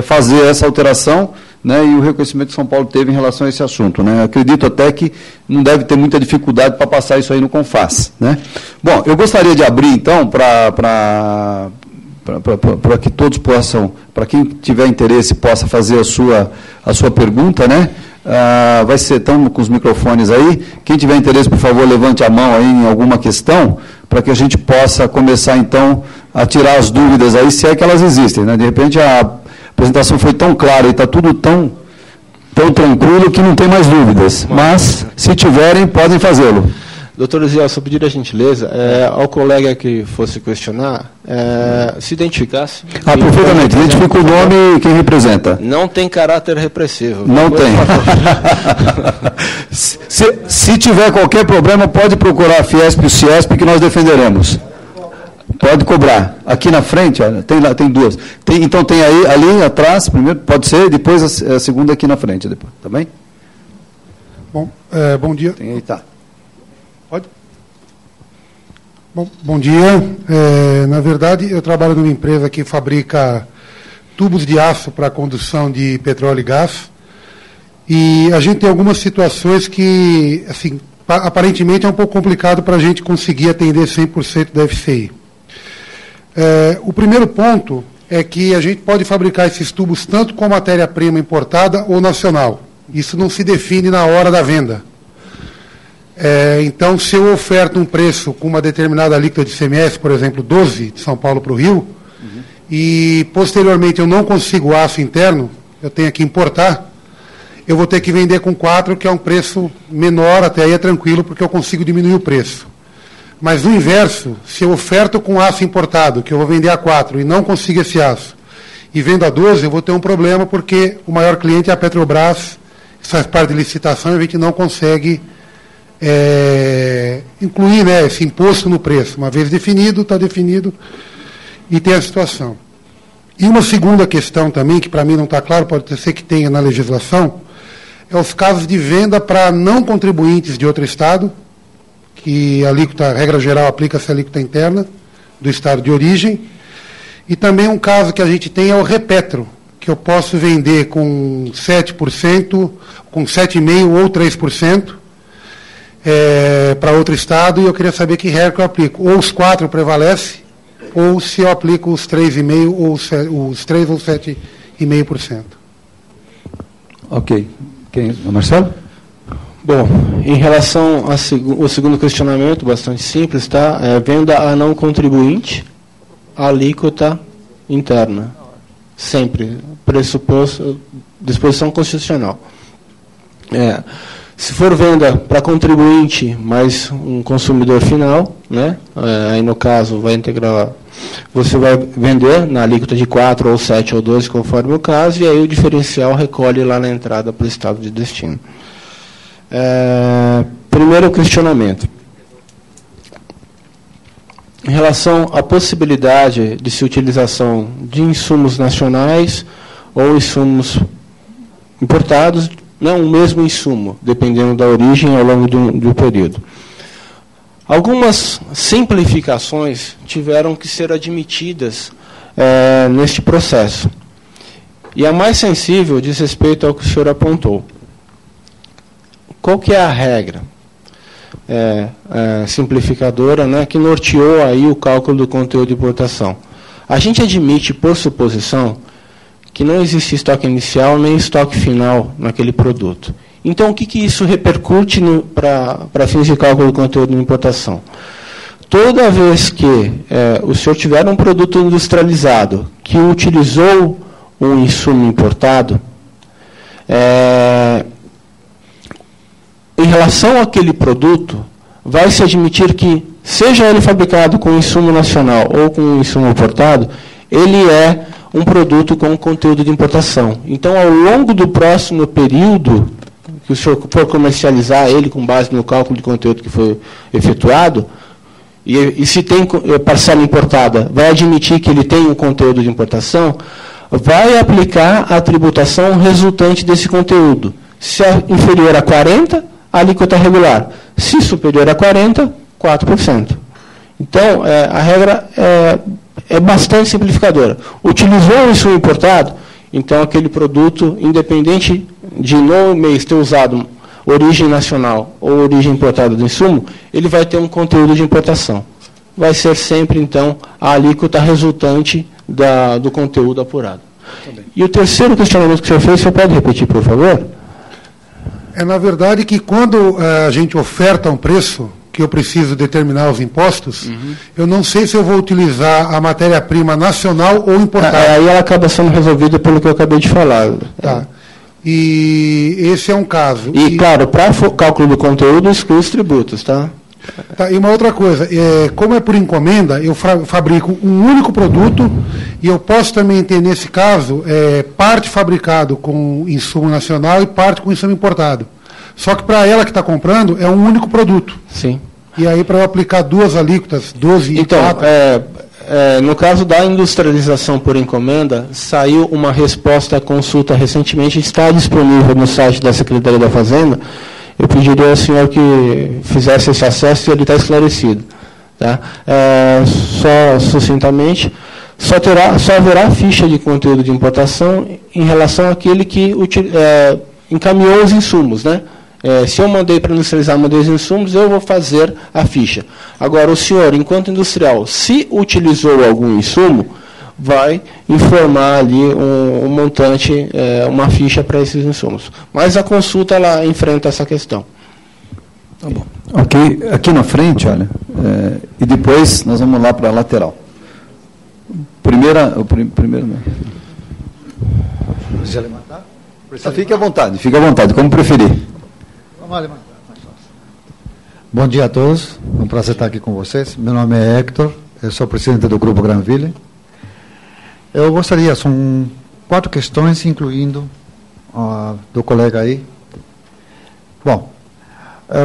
fazer essa alteração, né, e o reconhecimento que São Paulo teve em relação a esse assunto, né? Acredito até que não deve ter muita dificuldade para passar isso aí no CONFAS, né? Bom, eu gostaria de abrir, então, para que todos possam, para quem tiver interesse, possa fazer a sua pergunta, né? Vai ser, estamos com os microfones aí. Quem tiver interesse, por favor, levante a mão aí em alguma questão, para que a gente possa começar, então, a tirar as dúvidas aí, se é que elas existem, né? De repente, a apresentação foi tão clara e está tudo tão tranquilo que não tem mais dúvidas. Mas, se tiverem, podem fazê-lo. Doutor Ziel, só pedir a gentileza, ao colega que fosse questionar, se identificasse. Perfeitamente. Identifica o nome e quem representa. Não tem caráter repressivo. Não tem. Se tiver qualquer problema, pode procurar a Fiesp e o Ciesp, que nós defenderemos. Pode cobrar. Aqui na frente, olha, tem duas. Então tem aí, ali atrás, primeiro, pode ser, depois a segunda aqui na frente, depois. Tá bem? Bom, bom dia. Tem aí, tá. Pode? Bom dia. Na verdade, eu trabalho numa empresa que fabrica tubos de aço para a condução de petróleo e gás. E a gente tem algumas situações que, assim, aparentemente é um pouco complicado para a gente conseguir atender 100% da FCI. O primeiro ponto é que a gente pode fabricar esses tubos tanto com matéria-prima importada ou nacional. Isso não se define na hora da venda. Então, se eu oferto um preço com uma determinada alíquota de ICMS, por exemplo, 12 de São Paulo para o Rio, e posteriormente eu não consigo aço interno, eu tenho que importar, eu vou ter que vender com 4, que é um preço menor, até aí é tranquilo, porque eu consigo diminuir o preço. Mas no inverso, se eu oferto com aço importado, que eu vou vender a 4 e não consigo esse aço, e vendo a 12, eu vou ter um problema, porque o maior cliente é a Petrobras, isso faz parte de licitação, e a gente não consegue incluir, né, esse imposto no preço. Uma vez definido, está definido, e tem a situação. E uma segunda questão também, que para mim não está claro, pode ser que tenha na legislação, é os casos de venda para não contribuintes de outro Estado, que a alíquota, a regra geral, aplica-se a alíquota interna do Estado de origem, e também um caso que a gente tem é o repetro, que eu posso vender com 7%, com 7,5% ou 3%, para outro Estado, e eu queria saber que regra que eu aplico. Ou os 4 prevalece, ou se eu aplico os 3,5% ou os 3% ou 7,5%. Ok. Quem? Marcelo? Bom, em relação ao segundo questionamento, bastante simples, tá? Venda a não contribuinte, alíquota interna. Sempre. Pressuposto, disposição constitucional. Se for venda para contribuinte mais um consumidor final, né? Aí no caso vai integrar, você vai vender na alíquota de 4 ou 7 ou 12, conforme o caso, e aí o diferencial recolhe lá na entrada para o estado de destino. Primeiro questionamento. Em relação à possibilidade de se utilização de insumos nacionais ou insumos importados, não o mesmo insumo, dependendo da origem ao longo do período. Algumas simplificações tiveram que ser admitidas neste processo. E a mais sensível diz respeito ao que o senhor apontou. Qual que é a regra simplificadora, né, que norteou aí o cálculo do conteúdo de importação? A gente admite, por suposição, que não existe estoque inicial nem estoque final naquele produto. Então, o que isso repercute para fins de cálculo do conteúdo de importação? Toda vez que o senhor tiver um produto industrializado que utilizou um insumo importado, em relação àquele produto, vai se admitir que, seja ele fabricado com insumo nacional ou com insumo importado, ele é um produto com conteúdo de importação. Então, ao longo do próximo período, que o senhor for comercializar ele com base no cálculo de conteúdo que foi efetuado, e se tem parcela importada, vai admitir que ele tem um conteúdo de importação, vai aplicar a tributação resultante desse conteúdo. Se é inferior a 40%, a alíquota regular. Se superior a 40%, 4%. Então, a regra é bastante simplificadora. Utilizou o insumo importado, então aquele produto, independente de no mês ter usado origem nacional ou origem importada do insumo, ele vai ter um conteúdo de importação. Vai ser sempre, então, a alíquota resultante do conteúdo apurado. E o terceiro questionamento que o senhor fez, o senhor pode repetir, por favor? Na verdade, que quando a gente oferta um preço, que eu preciso determinar os impostos, eu não sei se eu vou utilizar a matéria-prima nacional ou importada. Aí ela acaba sendo resolvida pelo que eu acabei de falar. Tá. E esse é um caso. E claro, para cálculo do conteúdo, exclui os tributos, tá? Tá, e uma outra coisa, como é por encomenda, eu fabrico um único produto e eu posso também ter, nesse caso, parte fabricado com insumo nacional e parte com insumo importado. Só que para ela que está comprando, é um único produto. Sim. E aí, para eu aplicar duas alíquotas, 12 e 4... no caso da industrialização por encomenda, saiu uma resposta à consulta recentemente, está disponível no site da Secretaria da Fazenda. Eu pediria ao senhor que fizesse esse acesso e ele está esclarecido. Tá? Só sucintamente, só haverá ficha de conteúdo de importação em relação àquele que encaminhou os insumos, né? Se eu mandei para industrializar, mandei os insumos, eu vou fazer a ficha. Agora, o senhor, enquanto industrial, se utilizou algum insumo, vai informar ali um montante, uma ficha para esses insumos. Mas a consulta, ela enfrenta essa questão. Tá bom. Ok, aqui na frente, olha, e depois nós vamos lá para a lateral. Primeiro não. Precisa levantar? Fique à vontade, como preferir. Vamos levantar. Bom dia a todos, é um prazer estar aqui com vocês. Meu nome é Héctor, eu sou presidente do Grupo Granville. Eu gostaria, são 4 questões, incluindo do colega aí. Bom,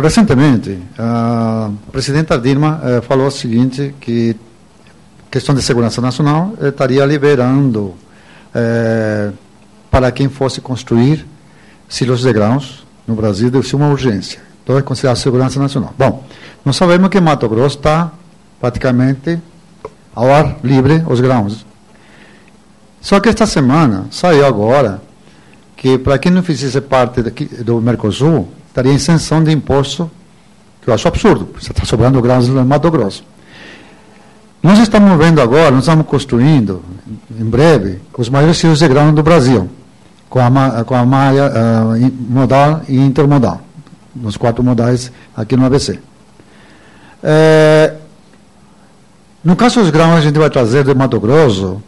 recentemente, a presidenta Dilma falou o seguinte, que questão de segurança nacional estaria liberando para quem fosse construir silos de grãos no Brasil, deve ser uma urgência. Então, é considerado segurança nacional. Bom, nós sabemos que Mato Grosso está praticamente ao ar livre, os grãos. Só que esta semana, saiu agora, que para quem não fizesse parte do Mercosul, estaria em isenção de imposto, que eu acho absurdo, você está sobrando grãos no Mato Grosso. Nós estamos vendo agora, nós estamos construindo, em breve, os maiores silos de grãos do Brasil, com a malha modal e intermodal, nos 4 modais aqui no ABC. No caso dos grãos, a gente vai trazer de Mato Grosso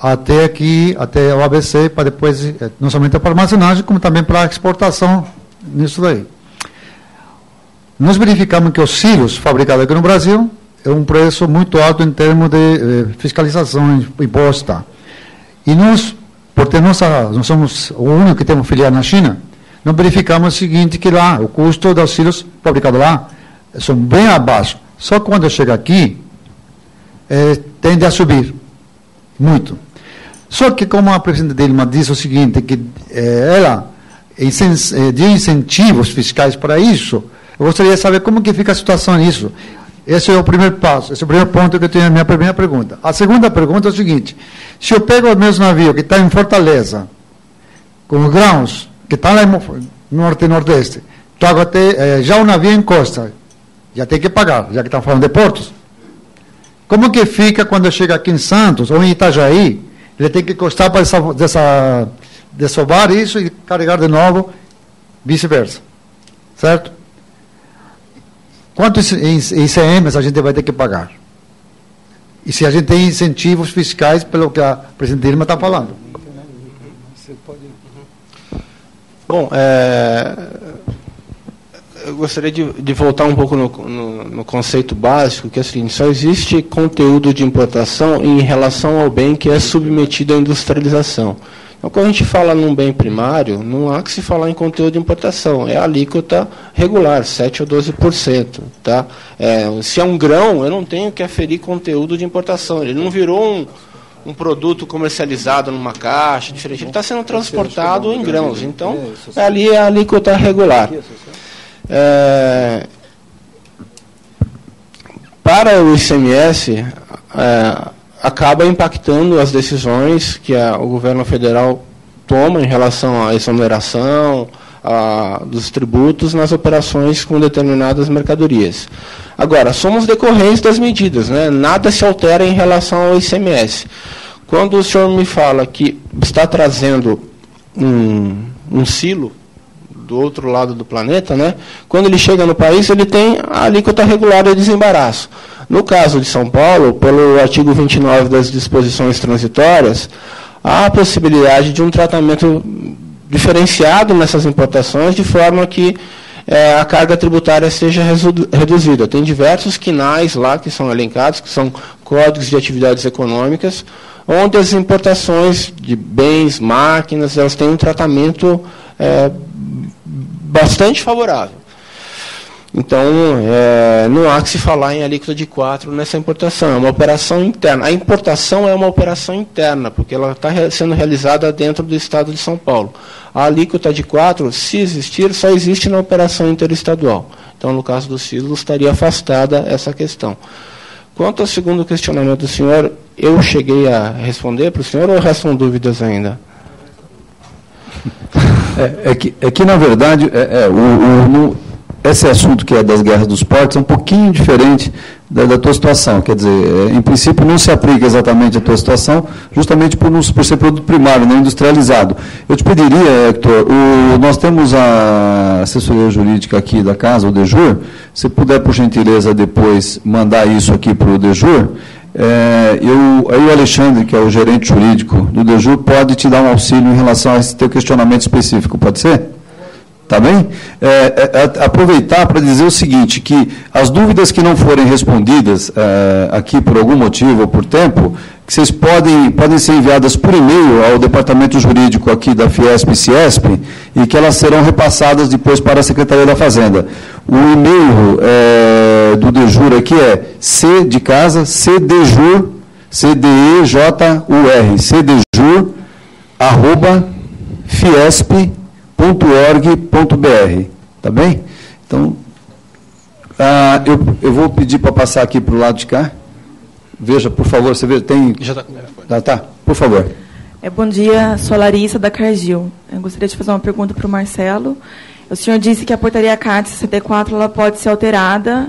até aqui, até o ABC, para depois, não somente para armazenagem, como também para exportação nisso daí. Nós verificamos que os silos fabricados aqui no Brasil é um preço muito alto em termos de fiscalização imposta. E nós, porque nós somos o único que temos filial na China, nós verificamos o seguinte, que lá, o custo dos silos fabricados lá são bem abaixo. Só que quando chega aqui, tende a subir muito. Só que, como a presidente Dilma disse o seguinte, que ela deu incentivos fiscais para isso, eu gostaria de saber como que fica a situação nisso. Esse é o primeiro passo, esse é o primeiro ponto que eu tenho na minha primeira pergunta. A segunda pergunta é o seguinte, se eu pego o mesmo navio que está em Fortaleza, com os grãos, que está lá no norte e nordeste, trago até, já o navio encosta, já tem que pagar, já que estamos falando de portos. Como que fica quando chega aqui em Santos ou em Itajaí? Ele tem que encostar para dessovar isso e carregar de novo, vice-versa. Certo? Quantos ICMs a gente vai ter que pagar? E se a gente tem incentivos fiscais pelo que a presidente Dilma está falando? Bom, eu gostaria de voltar um pouco no conceito básico, que é o seguinte, só existe conteúdo de importação em relação ao bem que é submetido à industrialização. Então, quando a gente fala num bem primário, não há que se falar em conteúdo de importação, é a alíquota regular, 7% ou 12%. Tá? Se é um grão, eu não tenho que aferir conteúdo de importação, ele não virou um produto comercializado numa caixa, diferente, ele está sendo transportado em grãos, então ali é a alíquota regular. Para o ICMS, acaba impactando as decisões que o governo federal toma em relação à exoneração dos tributos nas operações com determinadas mercadorias. Agora, somos decorrentes das medidas, né? Nada se altera em relação ao ICMS. Quando o senhor me fala que está trazendo um silo do outro lado do planeta, né? Quando ele chega no país, ele tem a alíquota regular de desembaraço. No caso de São Paulo, pelo artigo 29 das disposições transitórias, há a possibilidade de um tratamento diferenciado nessas importações, de forma que a carga tributária seja reduzida. Tem diversos quinais lá que são elencados, que são códigos de atividades econômicas, onde as importações de bens, máquinas, elas têm um tratamento bastante favorável. Então, não há que se falar em alíquota de 4% nessa importação, é uma operação interna. A importação é uma operação interna, porque ela está sendo realizada dentro do Estado de São Paulo. A alíquota de 4%, se existir, só existe na operação interestadual. Então, no caso do silo, estaria afastada essa questão. Quanto ao segundo questionamento do senhor, eu cheguei a responder para o senhor ou restam dúvidas ainda? É que na verdade, esse assunto que é das guerras dos portos é um pouquinho diferente da tua situação. Quer dizer, em princípio não se aplica exatamente a tua situação, justamente por ser produto primário, não industrializado. Eu te pediria, Hector, nós temos a assessoria jurídica aqui da casa, o DEJUR, se puder, por gentileza, depois mandar isso aqui para o DEJUR, aí o Alexandre, que é o gerente jurídico do DEJUR, pode te dar um auxílio em relação a esse teu questionamento específico, pode ser? Tá bem? Aproveitar para dizer o seguinte, que as dúvidas que não forem respondidas aqui por algum motivo ou por tempo, que vocês podem ser enviadas por e-mail ao departamento jurídico aqui da Fiesp e Ciesp, e que elas serão repassadas depois para a Secretaria da Fazenda. O e-mail do DEJUR aqui é C de casa, CDJUR, CDEJUR, CDJUR, @fiesp.org.br, tá bem? Então, eu vou pedir para passar aqui para o lado de cá. Veja, por favor, você vê, tem... Já está. Tá, por favor. Bom dia, sou a Larissa, da Cargill. Eu gostaria de fazer uma pergunta para o Marcelo. O senhor disse que a portaria CAT 64 ela pode ser alterada,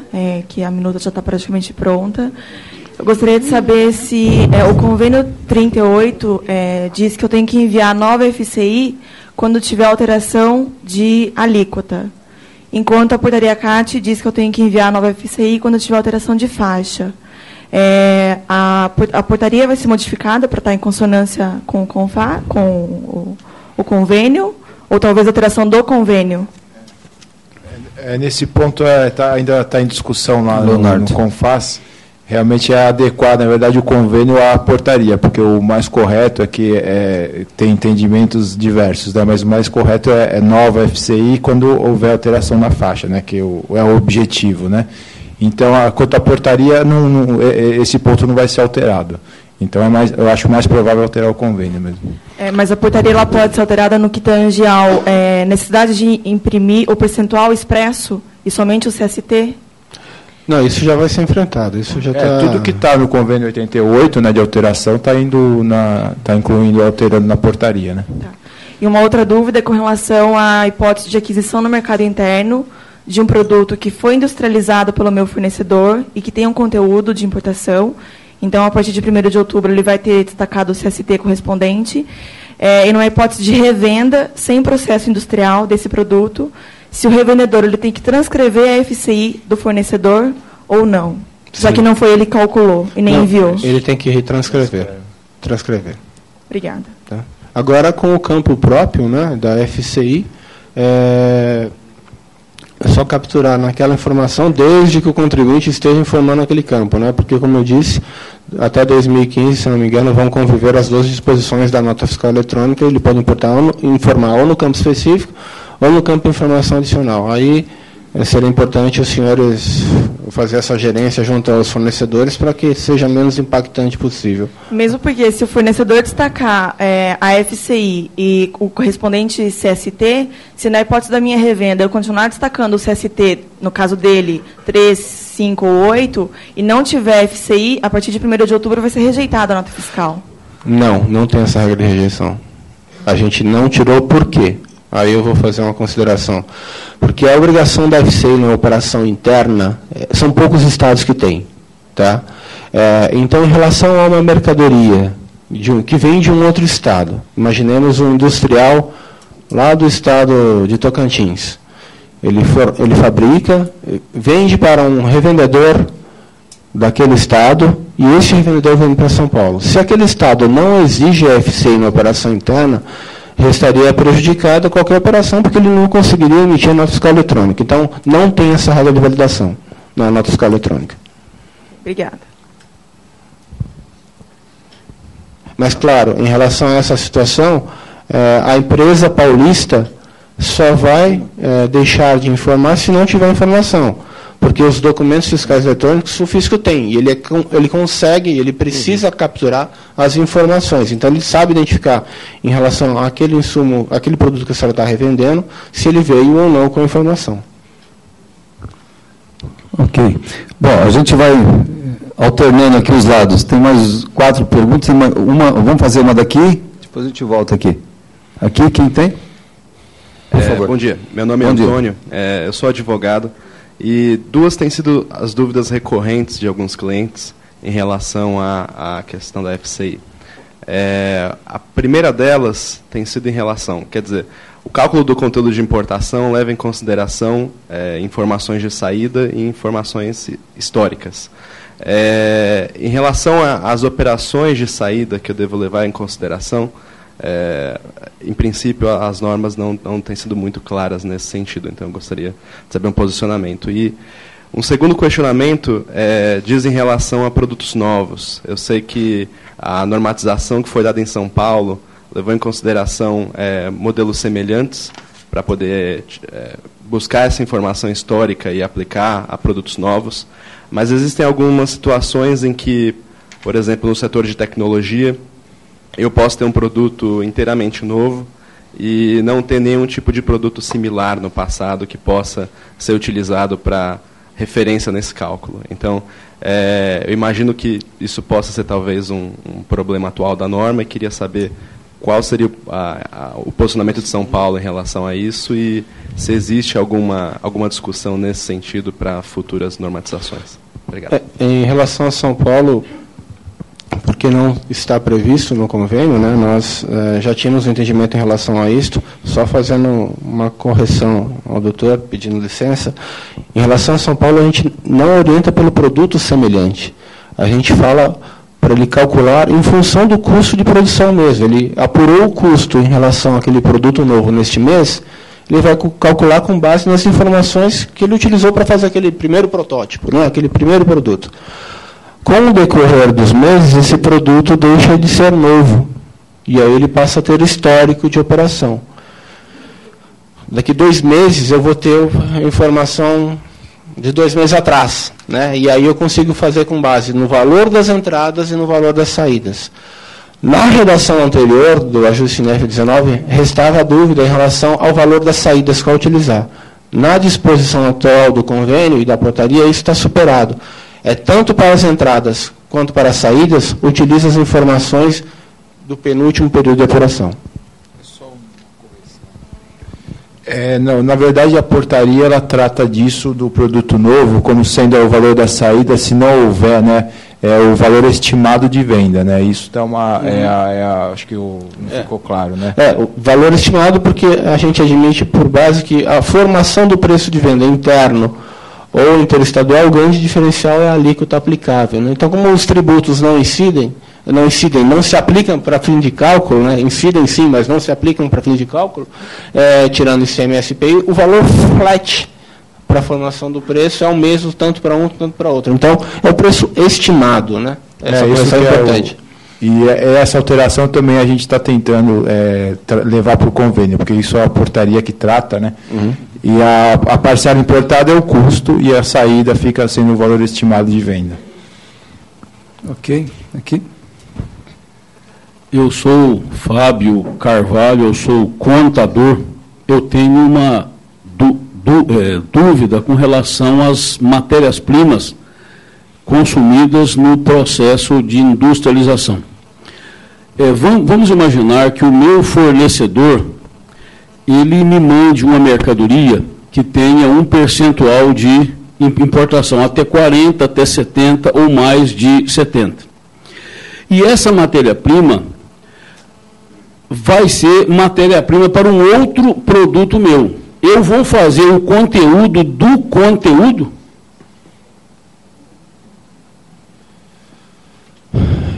que a minuta já está praticamente pronta. Eu gostaria de saber se o convênio 38 diz que eu tenho que enviar nova FCI quando tiver alteração de alíquota, enquanto a portaria CAT diz que eu tenho que enviar nova FCI quando tiver alteração de faixa. A portaria vai ser modificada para estar em consonância com o convênio, ou talvez alteração do convênio? Nesse ponto ainda está em discussão lá no CONFAS. Realmente é adequado, na verdade, o convênio à portaria, porque o mais correto é que tem entendimentos diversos, né? Mas o mais correto é nova FCI quando houver alteração na faixa, né? Que é o objetivo, né? Então, quanto à portaria, esse ponto não vai ser alterado. Então, eu acho mais provável alterar o convênio mesmo. Mas a portaria ela pode ser alterada no que tange ao necessidade de imprimir o percentual expresso e somente o CST? Não, isso já vai ser enfrentado. Isso já tudo que está no convênio 88, né, de alteração, está incluindo alterando na portaria, né? Tá. E uma outra dúvida é com relação à hipótese de aquisição no mercado interno de um produto que foi industrializado pelo meu fornecedor e que tem um conteúdo de importação. Então, a partir de 1º de outubro, ele vai ter destacado o CST correspondente. E numa hipótese de revenda sem processo industrial desse produto, se o revendedor ele tem que transcrever a FCI do fornecedor ou não, já Sim. que não foi ele que calculou e nem enviou. Ele tem que retranscrever. Obrigada. Tá. Agora, com o campo próprio, né, da FCI, É só capturar naquela informação desde que o contribuinte esteja informando aquele campo, né? Porque, como eu disse, até 2015, se não me engano, vão conviver as 12 disposições da nota fiscal eletrônica. Ele pode informar ou no campo específico ou no campo de informação adicional. Aí seria importante os senhores fazer essa gerência junto aos fornecedores para que seja menos impactante possível. Mesmo porque se o fornecedor destacar a FCI e o correspondente CST, se na hipótese da minha revenda eu continuar destacando o CST, no caso dele, 3, 5 ou 8, e não tiver FCI, a partir de 1º de outubro vai ser rejeitada a nota fiscal. Não tem essa regra de rejeição. A gente não tirou por quê? Aí eu vou fazer uma consideração. Porque a obrigação da FCI na operação interna, são poucos estados que têm. Tá? Então, em relação a uma mercadoria que vem de um outro estado, imaginemos um industrial lá do estado de Tocantins. Ele fabrica, vende para um revendedor daquele estado, e esse revendedor vende para São Paulo. Se aquele estado não exige a FCI na operação interna, restaria prejudicada qualquer operação, porque ele não conseguiria emitir a nota fiscal eletrônica. Então, não tem essa regra de validação na nota fiscal eletrônica. Obrigada. Mas, claro, em relação a essa situação, a empresa paulista só vai deixar de informar se não tiver informação. Porque os documentos fiscais eletrônicos o fisco tem, e ele consegue, ele precisa capturar as informações. Então, ele sabe identificar, em relação àquele insumo, aquele produto que a senhora está revendendo, se ele veio ou não com a informação. Ok. Bom, a gente vai alternando aqui os lados. Tem mais 4 perguntas. Vamos fazer uma daqui, depois a gente volta aqui. Aqui, quem tem? Por favor. Bom dia. Meu nome é Antônio, eu sou advogado. E 2 têm sido as dúvidas recorrentes de alguns clientes em relação à questão da FCI. A primeira delas tem sido em relação, quer dizer, o cálculo do conteúdo de importação leva em consideração informações de saída e informações históricas. Em relação às operações de saída que eu devo levar em consideração, em princípio, as normas não têm sido muito claras nesse sentido, então eu gostaria de saber um posicionamento. E um segundo questionamento diz em relação a produtos novos. Eu sei que a normatização que foi dada em São Paulo levou em consideração modelos semelhantes para poder buscar essa informação histórica e aplicar a produtos novos, mas existem algumas situações em que, por exemplo, no setor de tecnologia, eu posso ter um produto inteiramente novo e não ter nenhum tipo de produto similar no passado que possa ser utilizado para referência nesse cálculo. Então, eu imagino que isso possa ser talvez um problema atual da norma e queria saber qual seria o posicionamento de São Paulo em relação a isso e se existe alguma discussão nesse sentido para futuras normatizações. Obrigado. Em relação a São Paulo, porque não está previsto no convênio, né, nós já tínhamos um entendimento em relação a isto, só fazendo uma correção ao doutor, pedindo licença. Em relação a São Paulo, a gente não orienta pelo produto semelhante. A gente fala para ele calcular em função do custo de produção mesmo. Ele apurou o custo em relação àquele produto novo neste mês, ele vai calcular com base nas informações que ele utilizou para fazer aquele primeiro protótipo, né, aquele primeiro produto. Com o decorrer dos meses, esse produto deixa de ser novo. E aí ele passa a ter histórico de operação. Daqui 2 meses eu vou ter a informação de 2 meses atrás. Né? E aí eu consigo fazer com base no valor das entradas e no valor das saídas. Na redação anterior do ajuste NEF 19, restava a dúvida em relação ao valor das saídas que vai utilizar. Na disposição atual do convênio e da portaria, isso está superado. Tanto para as entradas quanto para as saídas, utiliza as informações do penúltimo período de apuração. Não, na verdade, a portaria ela trata disso, do produto novo, como sendo o valor da saída, se não houver, né, o valor estimado de venda. Né, isso dá uma... acho que não ficou claro. Né? O valor estimado, porque a gente admite por base que a formação do preço de venda interno ou interestadual, o grande diferencial é a alíquota aplicável. Né? Então, como os tributos não se aplicam para fim de cálculo, né? Incidem sim, mas não se aplicam para fim de cálculo, tirando ICMS e IPI, o valor flat para a formação do preço é o mesmo tanto para um quanto para outro. Então, é o preço estimado, né? Essa coisa é importante. E essa alteração também a gente está tentando levar para o convênio, porque isso é a portaria que trata, né? Uhum. E a parcela importada é o custo e a saída fica sendo o valor estimado de venda. Ok, aqui. Eu sou Fábio Carvalho, eu sou contador. Eu tenho uma dúvida com relação às matérias-primas consumidas no processo de industrialização. Vamos imaginar que o meu fornecedor ele me mande uma mercadoria que tenha um percentual de importação, até 40%, até 70% ou mais de 70%. E essa matéria-prima vai ser matéria-prima para um outro produto meu. Eu vou fazer o conteúdo do conteúdo?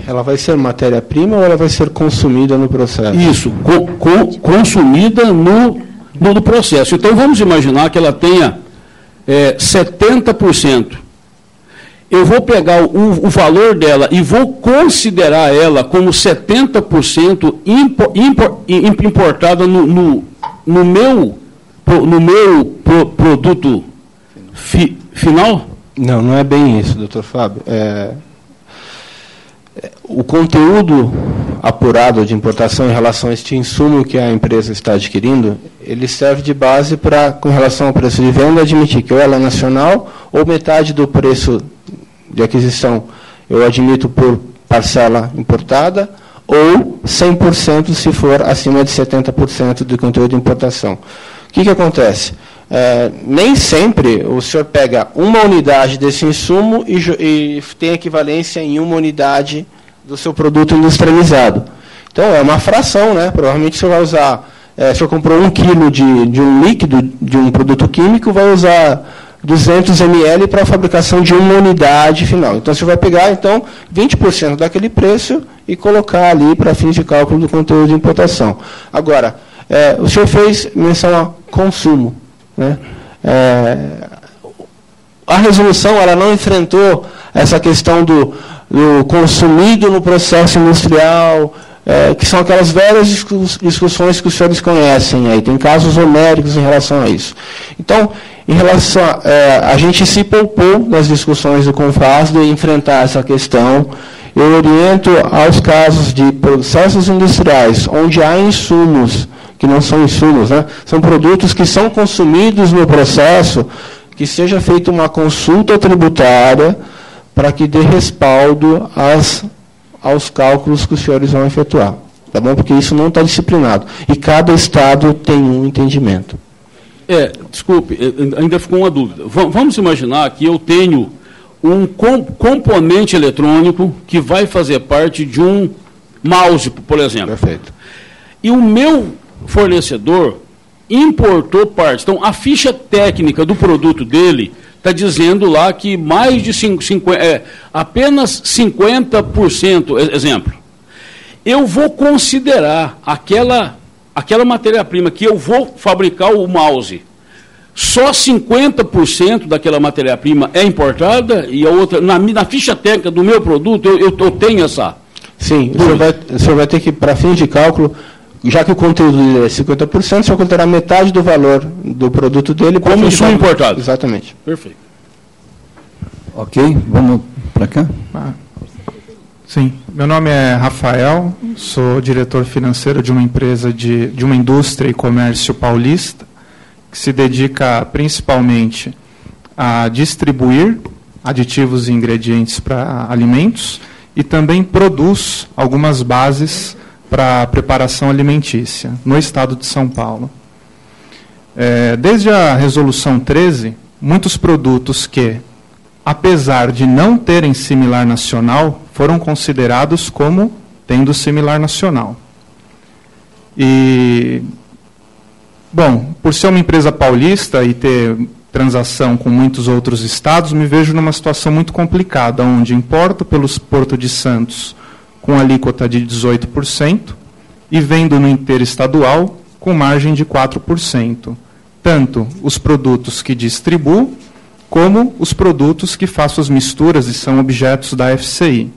Ela vai ser matéria-prima ou ela vai ser consumida no processo? Isso, consumida no processo. Então, vamos imaginar que ela tenha 70%. Eu vou pegar o valor dela e vou considerar ela como 70% importada no meu produto final? Não, não é bem isso, doutor Fábio. O conteúdo apurado de importação em relação a este insumo que a empresa está adquirindo, ele serve de base para, com relação ao preço de venda, admitir que ou ela é nacional ou metade do preço de aquisição eu admito por parcela importada ou 100% se for acima de 70% do conteúdo de importação. O que acontece? Nem sempre o senhor pega uma unidade desse insumo e tem equivalência em uma unidade do seu produto industrializado. Então, é uma fração, né? Provavelmente o senhor vai usar, se o senhor comprou 1 quilo de um líquido, de um produto químico, vai usar 200 ml para a fabricação de uma unidade final. Então, o senhor vai pegar, então, 20% daquele preço e colocar ali para fins de cálculo do conteúdo de importação. Agora, o senhor fez menção a consumo, né? A resolução ela não enfrentou essa questão do consumido no processo industrial, que são aquelas velhas discussões que os senhores conhecem. Aí tem casos homéricos em relação a isso. Então, em relação a gente se poupou nas discussões do CONFAS de enfrentar essa questão. Eu oriento aos casos de processos industriais, onde há insumos que não são insumos, né? São produtos que são consumidos no processo, que seja feita uma consulta tributária para que dê respaldo aos cálculos que os senhores vão efetuar. Tá bom? Porque isso não está disciplinado. E cada estado tem um entendimento. Desculpe, ainda ficou uma dúvida. Vamos imaginar que eu tenho um componente eletrônico que vai fazer parte de um mouse, por exemplo. Perfeito. E o meu fornecedor importou partes. Então, a ficha técnica do produto dele está dizendo lá que mais de apenas 50%, exemplo. Eu vou considerar aquela matéria-prima que eu vou fabricar o mouse, só 50% daquela matéria-prima é importada e a outra, na ficha técnica do meu produto, eu tenho essa... Sim, o senhor vai ter que, para fim de cálculo, já que o conteúdo dele é 50%, o senhor considerar metade do valor do produto dele como insumo importado. Exatamente. Perfeito. Ok, vamos para cá? Sim, meu nome é Rafael, sou diretor financeiro de uma empresa de uma indústria e comércio paulista, que se dedica principalmente a distribuir aditivos e ingredientes para alimentos e também produz algumas bases para preparação alimentícia no estado de São Paulo. Desde a Resolução 13, muitos produtos que, apesar de não terem similar nacional, foram considerados como tendo similar nacional. E, bom, por ser uma empresa paulista e ter transação com muitos outros estados, me vejo numa situação muito complicada, onde importo pelos Porto de Santos com alíquota de 18% e vendo no interestadual com margem de 4%. tanto os produtos que distribuo, como os produtos que faço as misturas e são objetos da FCI.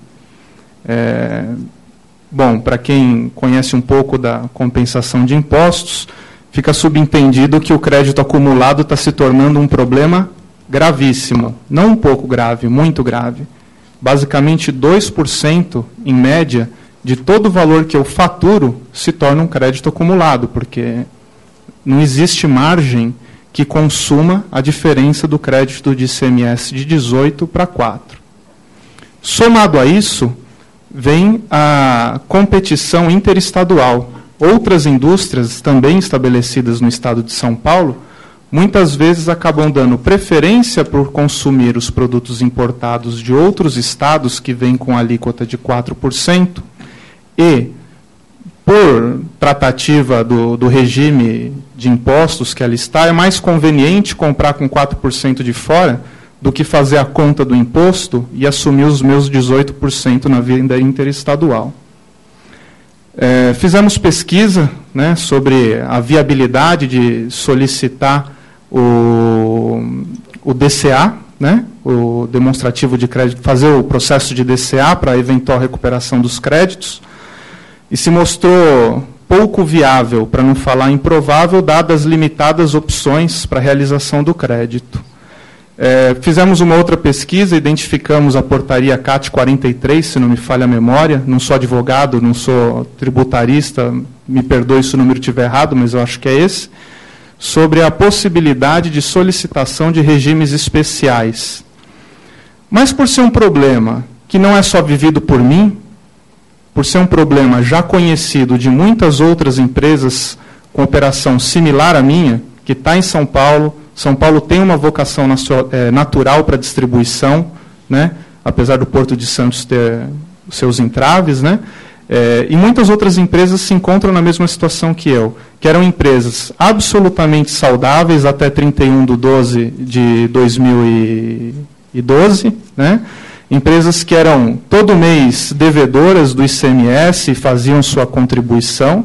Bom, para quem conhece um pouco da compensação de impostos, fica subentendido que o crédito acumulado está se tornando um problema gravíssimo. Não um pouco grave, muito grave. Basicamente, 2%, em média, de todo o valor que eu faturo se torna um crédito acumulado, porque não existe margem que consuma a diferença do crédito de ICMS de 18 para 4. Somado a isso, vem a competição interestadual. Outras indústrias, também estabelecidas no estado de São Paulo, muitas vezes acabam dando preferência por consumir os produtos importados de outros estados que vêm com alíquota de 4%, e, por tratativa do regime de impostos que ali está, é mais conveniente comprar com 4% de fora do que fazer a conta do imposto e assumir os meus 18% na venda interestadual. Fizemos pesquisa, né, sobre a viabilidade de solicitar o DCA, né, o demonstrativo de crédito, fazer o processo de DCA para a eventual recuperação dos créditos, e se mostrou pouco viável, para não falar improvável, dadas limitadas opções para a realização do crédito. Fizemos uma outra pesquisa, identificamos a portaria CAT 43, se não me falha a memória, não sou advogado, não sou tributarista, me perdoe se o número estiver errado, mas eu acho que é esse, sobre a possibilidade de solicitação de regimes especiais. Mas por ser um problema que não é só vivido por mim, por ser um problema já conhecido de muitas outras empresas com operação similar à minha, que está em São Paulo. São Paulo tem uma vocação natural para distribuição, né? Apesar do Porto de Santos ter seus entraves, né? E muitas outras empresas se encontram na mesma situação que eu, que eram empresas absolutamente saudáveis até 31/12/2012, né? Empresas que eram todo mês devedoras do ICMS e faziam sua contribuição.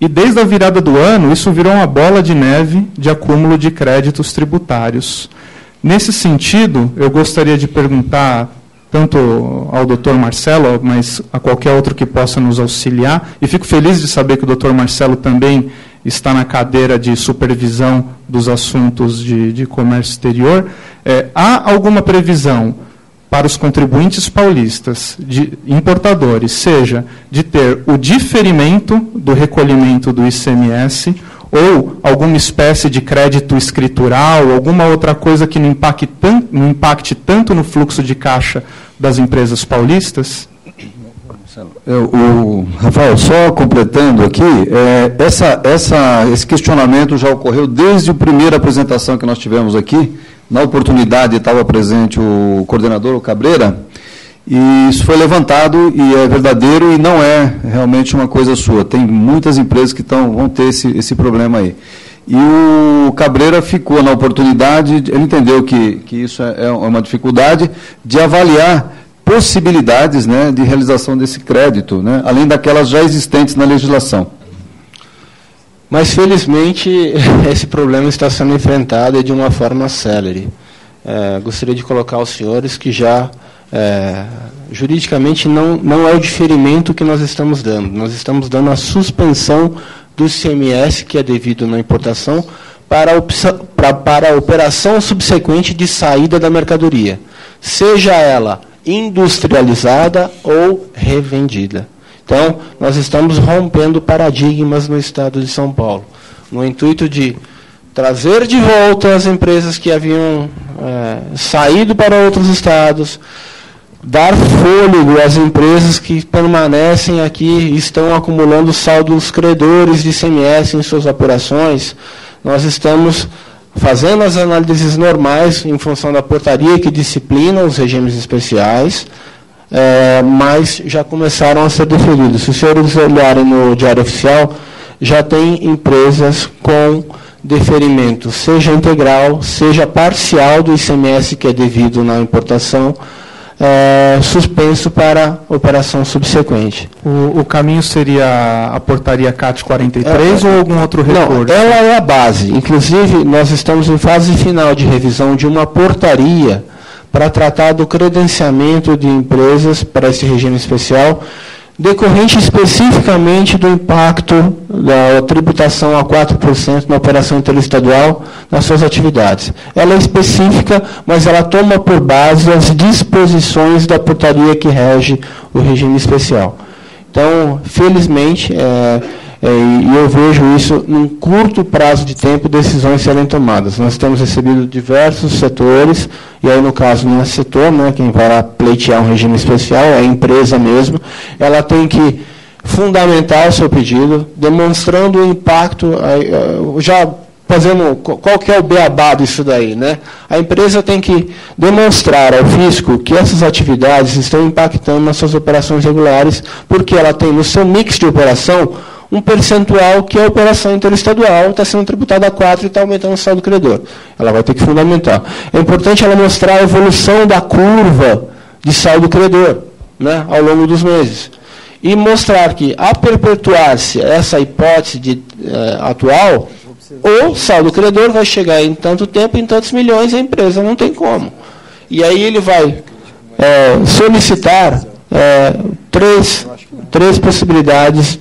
E desde a virada do ano, isso virou uma bola de neve de acúmulo de créditos tributários. Nesse sentido, eu gostaria de perguntar, tanto ao Dr. Marcelo, mas a qualquer outro que possa nos auxiliar, e fico feliz de saber que o Dr. Marcelo também está na cadeira de supervisão dos assuntos de comércio exterior. Há alguma previsão para os contribuintes paulistas, de importadores, seja de ter o diferimento do recolhimento do ICMS ou alguma espécie de crédito escritural, alguma outra coisa que não impacte tanto no fluxo de caixa das empresas paulistas? Rafael, só completando aqui, esse questionamento já ocorreu desde a primeira apresentação que nós tivemos aqui. Na oportunidade estava presente o coordenador, o Cabreira, e isso foi levantado e é verdadeiro e não é realmente uma coisa sua. Tem muitas empresas que vão ter esse problema aí. E o Cabreira ficou na oportunidade, ele entendeu que isso é uma dificuldade de avaliar possibilidades, né, de realização desse crédito, né, além daquelas já existentes na legislação. Mas, felizmente, esse problema está sendo enfrentado de uma forma célere. Gostaria de colocar aos senhores que já, juridicamente, não é o diferimento que nós estamos dando. Nós estamos dando a suspensão do ICMS, que é devido na importação, para a operação subsequente de saída da mercadoria, seja ela industrializada ou revendida. Então, nós estamos rompendo paradigmas no estado de São Paulo, no intuito de trazer de volta as empresas que haviam saído para outros estados, dar fôlego às empresas que permanecem aqui e estão acumulando saldos credores de ICMS em suas operações. Nós estamos fazendo as análises normais em função da portaria que disciplina os regimes especiais, mas já começaram a ser deferidos. Se os senhores olharem no Diário Oficial, já tem empresas com deferimento, seja integral, seja parcial do ICMS que é devido na importação, suspenso para operação subsequente. O caminho seria a portaria CAT 43 ou algum outro recurso? Não, ela é a base. Inclusive, nós estamos em fase final de revisão de uma portaria para tratar do credenciamento de empresas para esse regime especial, decorrente especificamente do impacto da tributação a 4% na operação interestadual nas suas atividades. Ela é específica, mas ela toma por base as disposições da portaria que rege o regime especial. Então, felizmente, e eu vejo isso num curto prazo de tempo, decisões serem tomadas. Nós temos recebido diversos setores, e aí no caso não é setor, né, quem vai lá pleitear um regime especial, é a empresa mesmo, ela tem que fundamentar o seu pedido, demonstrando o impacto, já fazendo, qual que é o beabá disso daí, né? A empresa tem que demonstrar ao fisco que essas atividades estão impactando nas suas operações regulares, porque ela tem no seu mix de operação um percentual que a operação interestadual está sendo tributada a 4% e está aumentando o saldo credor. Ela vai ter que fundamentar. É importante ela mostrar a evolução da curva de saldo credor, né, ao longo dos meses. E mostrar que, a perpetuar-se essa hipótese atual, o saldo credor vai chegar em tanto tempo, em tantos milhões, a empresa não tem como. E aí ele vai solicitar três possibilidades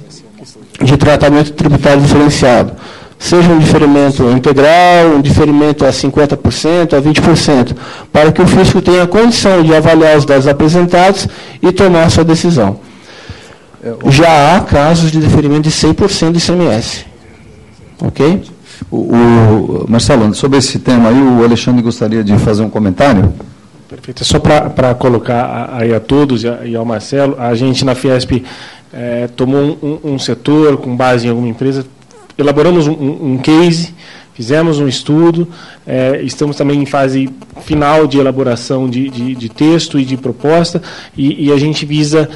de tratamento tributário diferenciado. Seja um diferimento integral, um diferimento a 50%, a 20%, para que o fisco tenha a condição de avaliar os dados apresentados e tomar a sua decisão. Já há casos de diferimento de 100% do ICMS. Ok? Marcelo, sobre esse tema aí, o Alexandre gostaria de fazer um comentário. Perfeito. Só para colocar aí a todos e ao Marcelo, a gente na Fiesp tomou um setor com base em alguma empresa, elaboramos um case, fizemos um estudo, estamos também em fase final de elaboração de texto e de proposta, e a gente visa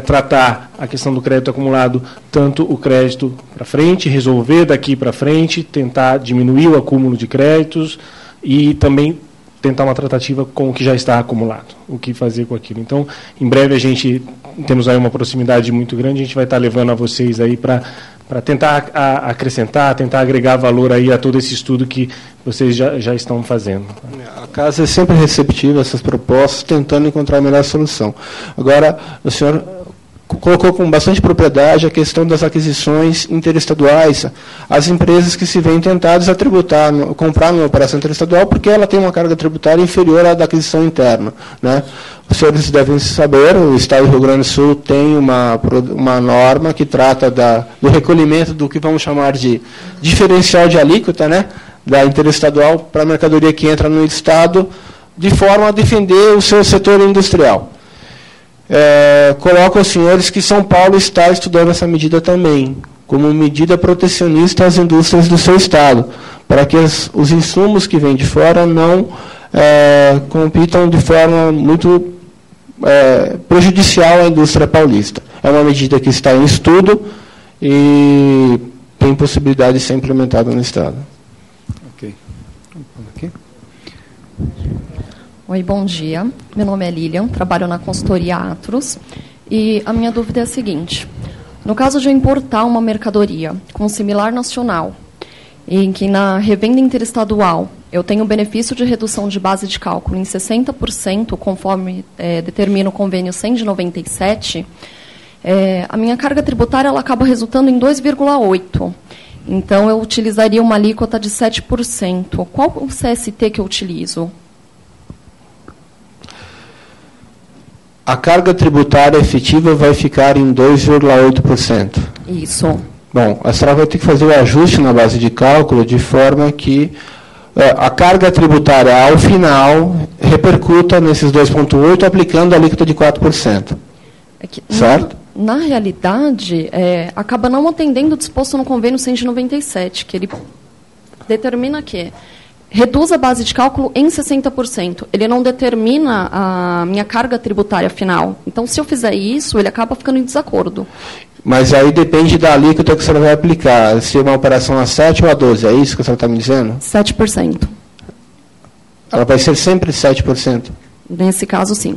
tratar a questão do crédito acumulado, tanto o crédito para frente, resolver daqui para frente, tentar diminuir o acúmulo de créditos e também tentar uma tratativa com o que já está acumulado, o que fazer com aquilo. Então, em breve temos aí uma proximidade muito grande, a gente vai estar levando a vocês aí para tentar acrescentar, tentar agregar valor aí a todo esse estudo que vocês já estão fazendo. A casa é sempre receptiva a essas propostas, tentando encontrar a melhor solução. Agora, o senhor colocou com bastante propriedade a questão das aquisições interestaduais, as empresas que se veem tentadas a tributar, comprar numa operação interestadual, porque ela tem uma carga tributária inferior à da aquisição interna, né? Os senhores devem saber, o Estado do Rio Grande do Sul tem uma norma que trata do recolhimento do que vamos chamar de diferencial de alíquota, né, da interestadual para a mercadoria que entra no Estado, de forma a defender o seu setor industrial. Coloco aos senhores que São Paulo está estudando essa medida também, como medida protecionista às indústrias do seu Estado, para que os insumos que vêm de fora não compitam de forma muito prejudicial à indústria paulista. É uma medida que está em estudo e tem possibilidade de ser implementada no Estado. Ok. Oi, bom dia. Meu nome é Lilian, trabalho na consultoria Atros, e a minha dúvida é a seguinte. No caso de eu importar uma mercadoria com similar nacional, em que na revenda interestadual eu tenho benefício de redução de base de cálculo em 60%, conforme determina o convênio 100 de 97, a minha carga tributária ela acaba resultando em 2,8%. Então, eu utilizaria uma alíquota de 7%. Qual o CST que eu utilizo? A carga tributária efetiva vai ficar em 2,8%. Isso. Bom, a senhora vai ter que fazer o ajuste na base de cálculo de forma que a carga tributária, ao final, repercuta nesses 2,8%, aplicando a alíquota de 4%. Certo? Na realidade, acaba não atendendo o disposto no convênio 197, que ele determina que reduz a base de cálculo em 60%. Ele não determina a minha carga tributária final. Então, se eu fizer isso, ele acaba ficando em desacordo. Mas aí depende da alíquota que a senhora vai aplicar. Se é uma operação a 7 ou a 12, é isso que a senhora está me dizendo? 7%. Ela vai ser sempre 7%? Nesse caso, sim.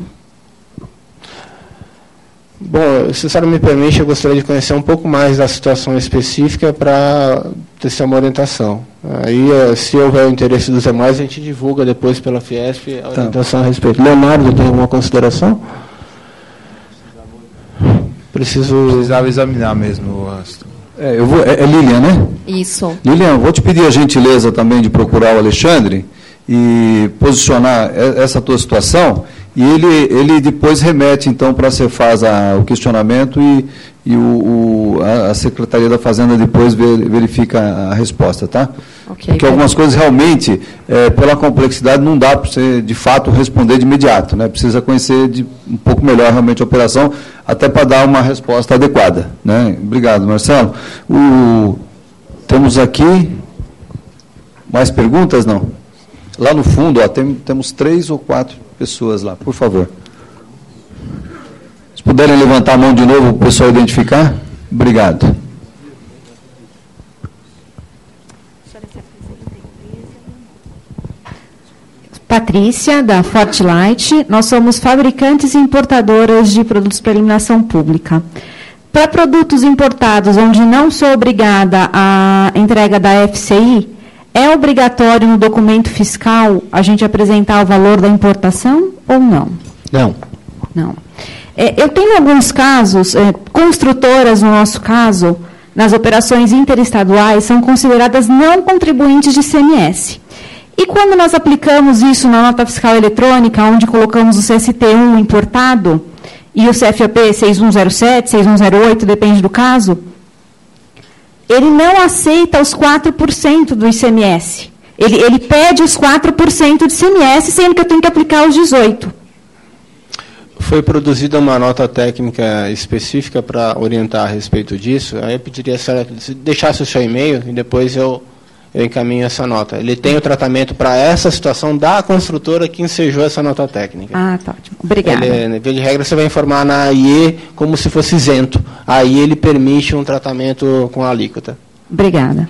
Bom, se a senhora me permite, eu gostaria de conhecer um pouco mais da situação específica para ter uma orientação. Aí, se houver o interesse dos demais, a gente divulga depois pela Fiesp a orientação a respeito. Leonardo, tem alguma consideração? Precisava examinar mesmo. É Lilian, né? Isso. Lilian, vou te pedir a gentileza também de procurar o Alexandre e posicionar essa tua situação, e ele depois remete, então, para a Cefaz o questionamento e a Secretaria da Fazenda depois verifica a resposta, tá? Okay, porque algumas coisas realmente, pela complexidade, não dá para você, de fato, responder de imediato, né? Precisa conhecer um pouco melhor realmente a operação, até para dar uma resposta adequada, né? Obrigado, Marcelo. Temos aqui mais perguntas, não? Lá no fundo, temos 3 ou 4 pessoas lá, por favor. Se puderem levantar a mão de novo, para o pessoal identificar. Obrigado. Patrícia, da Fortlight. Nós somos fabricantes e importadoras de produtos para iluminação pública. Para produtos importados, onde não sou obrigada à entrega da FCI, é obrigatório no documento fiscal a gente apresentar o valor da importação ou não? Não. Não. Eu tenho alguns casos, construtoras, no nosso caso, nas operações interestaduais, são consideradas não contribuintes de ICMS. E quando nós aplicamos isso na nota fiscal eletrônica, onde colocamos o CST1 importado, e o CFAP 6107, 6108, depende do caso, ele não aceita os 4% do ICMS. Ele pede os 4% de ICMS, sendo que eu tenho que aplicar os 18%. Foi produzida uma nota técnica específica para orientar a respeito disso. Aí eu pediria a senhora deixasse o seu e-mail e depois eu encaminho essa nota. Ele tem o tratamento para essa situação da construtora que ensejou essa nota técnica. Ah, tá ótimo. Obrigada. Via de regra, você vai informar na AIE como se fosse isento. Aí ele permite um tratamento com a alíquota. Obrigada.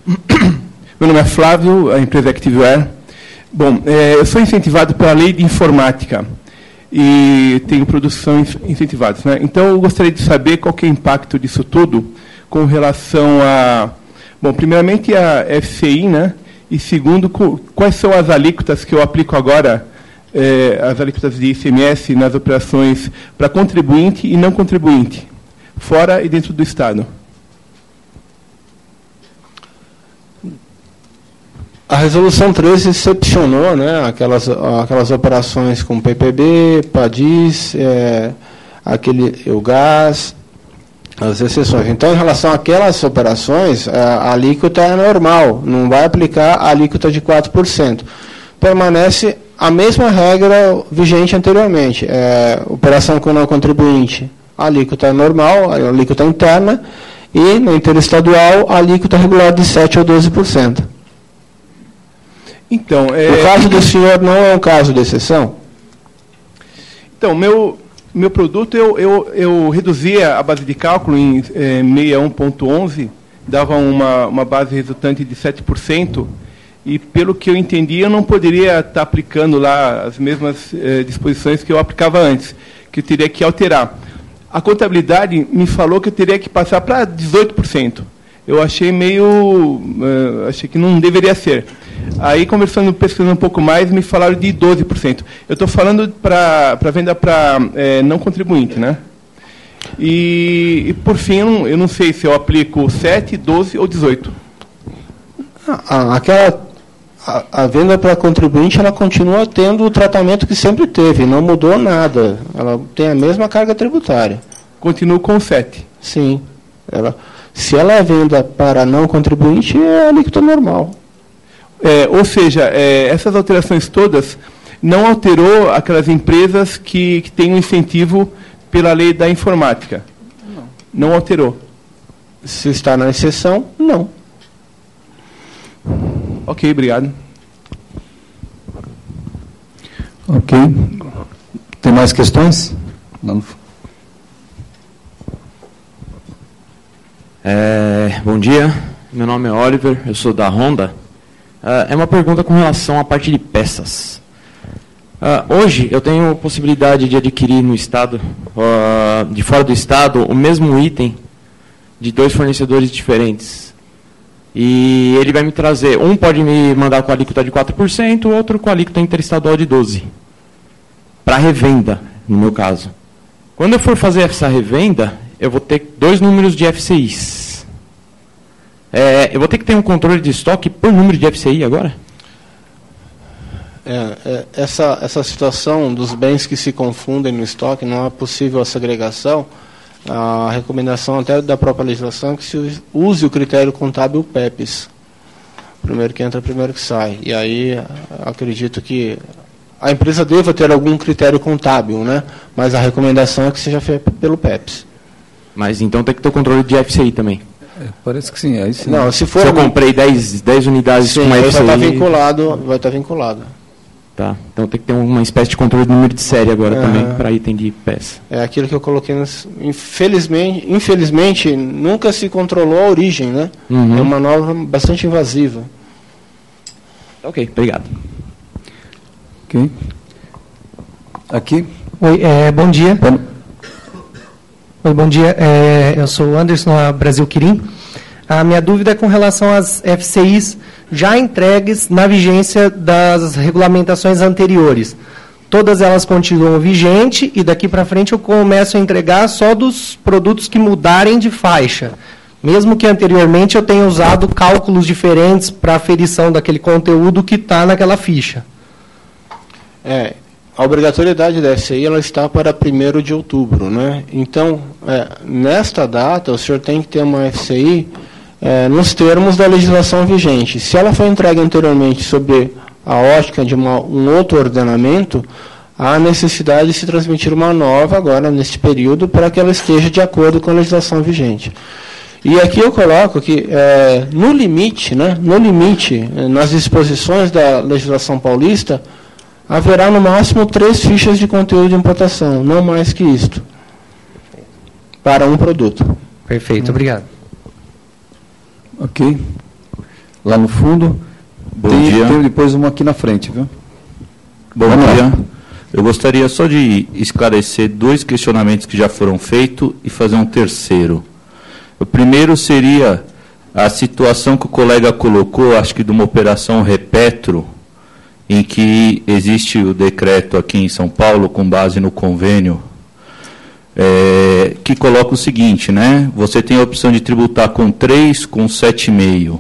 Meu nome é Flávio, a empresa ActiveWare. Bom, eu sou incentivado pela lei de informática e tenho produção incentivada, né? Então, eu gostaria de saber qual que é o impacto disso tudo com relação a... Bom, primeiramente a FCI, né? E segundo, quais são as alíquotas que eu aplico agora, as alíquotas de ICMS nas operações para contribuinte e não contribuinte, fora e dentro do Estado. A resolução 13 excepcionou, né, aquelas operações com PPB, PADIS, o gás, as exceções. Então, em relação àquelas operações, a alíquota é normal, não vai aplicar a alíquota de 4%. Permanece a mesma regra vigente anteriormente. Operação com não contribuinte, a alíquota é normal, a alíquota interna, e no interestadual, a alíquota regular de 7% ou 12%. Então, o caso do senhor não é um caso de exceção? Então, meu produto, eu reduzia a base de cálculo em 61.11, dava uma base resultante de 7%, e pelo que eu entendi, eu não poderia estar aplicando lá as mesmas disposições que eu aplicava antes, que eu teria que alterar. A contabilidade me falou que eu teria que passar para 18%. Eu achei achei que não deveria ser. Aí, pesquisando um pouco mais, me falaram de 12%. Eu estou falando para venda para não contribuinte, né? E por fim, eu não sei se eu aplico 7, 12 ou 18. A venda para contribuinte, ela continua tendo o tratamento que sempre teve, não mudou nada. Ela tem a mesma carga tributária. Continua com 7? Sim. Se ela é venda para não contribuinte, é alíquota normal. Ou seja, essas alterações todas não alterou aquelas empresas que têm um incentivo pela lei da informática? Não alterou. Se está na exceção, não. Ok, obrigado. Ok. Tem mais questões? Não. Bom dia, meu nome é Oliver, eu sou da Honda. É uma pergunta com relação à parte de peças. Hoje eu tenho possibilidade de adquirir no estado, de fora do estado, o mesmo item de 2 fornecedores diferentes. E ele vai me trazer, um pode me mandar com a alíquota de 4%, o outro com a alíquota interestadual de 12%. Para revenda, no meu caso. Quando eu for fazer essa revenda, eu vou ter 2 números de FCIs. Eu vou ter que ter um controle de estoque por número de FCI agora? Essa situação dos bens que se confundem no estoque, não é possível a segregação. A recomendação até da própria legislação é que se use o critério contábil PEPs. Primeiro que entra, primeiro que sai. E aí, acredito que a empresa deva ter algum critério contábil, né? Mas a recomendação é que seja feita pelo PEPs. Mas então tem que ter o controle de FCI também. Parece que sim. Aí sim. Não, se eu comprei 10 unidades sim, com FCI... vai estar vinculado. Tá, então tem que ter uma espécie de controle de número de série agora também, para item de peça. É aquilo que eu coloquei, infelizmente, nunca se controlou a origem, né? É uma norma bastante invasiva. Ok, obrigado. Ok. Aqui. Oi, bom dia. Oi, bom dia. Eu sou o Anderson, Brasil Quirim. A minha dúvida é com relação às FCIs já entregues na vigência das regulamentações anteriores. Todas elas continuam vigentes e daqui para frente eu começo a entregar só dos produtos que mudarem de faixa. Mesmo que anteriormente eu tenha usado cálculos diferentes para aferição daquele conteúdo que está naquela ficha. A obrigatoriedade da FCI ela está para 1º de outubro, né? Então, nesta data, o senhor tem que ter uma FCI nos termos da legislação vigente. Se ela foi entregue anteriormente sob a ótica de um outro ordenamento, há necessidade de se transmitir uma nova agora, neste período, para que ela esteja de acordo com a legislação vigente. E aqui eu coloco que, no limite, nas disposições da legislação paulista, haverá no máximo 3 fichas de conteúdo de importação, não mais que isto, para um produto. Perfeito, obrigado. Ok. Lá no fundo. Bom dia. Tem depois uma aqui na frente, viu? Bom dia. Eu gostaria só de esclarecer 2 questionamentos que já foram feitos e fazer um terceiro. O primeiro seria a situação que o colega colocou, acho que de uma operação Repetro, em que existe o decreto aqui em São Paulo, com base no convênio, que coloca o seguinte, né? Você tem a opção de tributar com 3, com 7,5.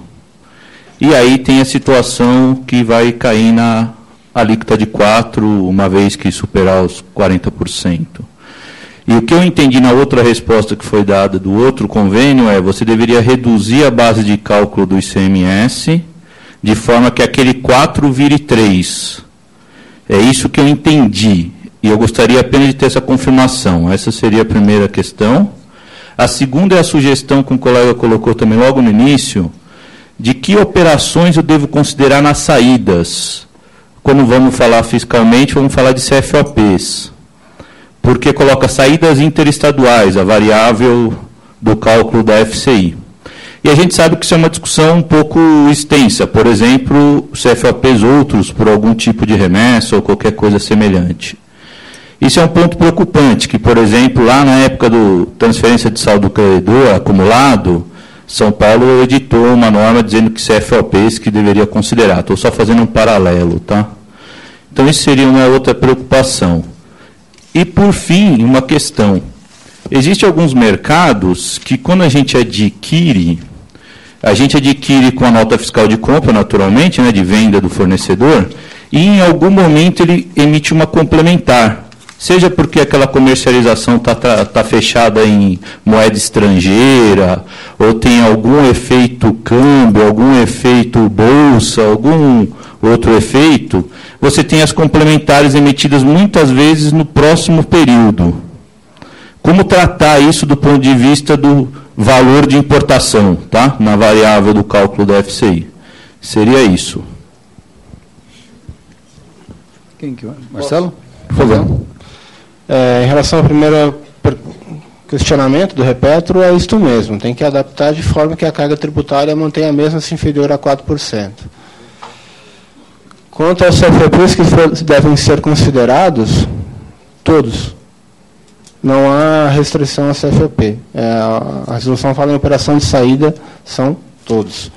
E aí tem a situação que vai cair na alíquota de 4, uma vez que superar os 40%. E o que eu entendi na outra resposta que foi dada do outro convênio você deveria reduzir a base de cálculo do ICMS, de forma que aquele 4 vire 3. É isso que eu entendi. E eu gostaria apenas de ter essa confirmação. Essa seria a primeira questão. A segunda é a sugestão que um colega colocou também logo no início, de que operações eu devo considerar nas saídas. Quando vamos falar fiscalmente, vamos falar de CFOPs. Porque coloca saídas interestaduais, a variável do cálculo da FCI. E a gente sabe que isso é uma discussão um pouco extensa. Por exemplo, CFOPs outros por algum tipo de remessa ou qualquer coisa semelhante. Isso é um ponto preocupante, que, por exemplo, lá na época do transferência de saldo do credor acumulado, São Paulo editou uma norma dizendo que CFOPs que deveria considerar. Estou só fazendo um paralelo, tá? Então, isso seria uma outra preocupação. E, por fim, uma questão. Existem alguns mercados que, quando a gente adquire com a nota fiscal de compra, naturalmente, né, de venda do fornecedor, e em algum momento ele emite uma complementar. Seja porque aquela comercialização está fechada em moeda estrangeira, ou tem algum efeito câmbio, algum efeito bolsa, algum outro efeito, você tem as complementares emitidas muitas vezes no próximo período. Como tratar isso do ponto de vista do valor de importação, tá? Na variável do cálculo da FCI? Seria isso. Quem que vai? Marcelo? Por favor. Em relação ao primeiro questionamento do Repetro, é isto mesmo. Tem que adaptar de forma que a carga tributária mantenha a mesma, se inferior a 4%. Quanto aos CFPs que devem ser considerados, todos. Não há restrição a CFP. A resolução fala em operação de saída, são todos.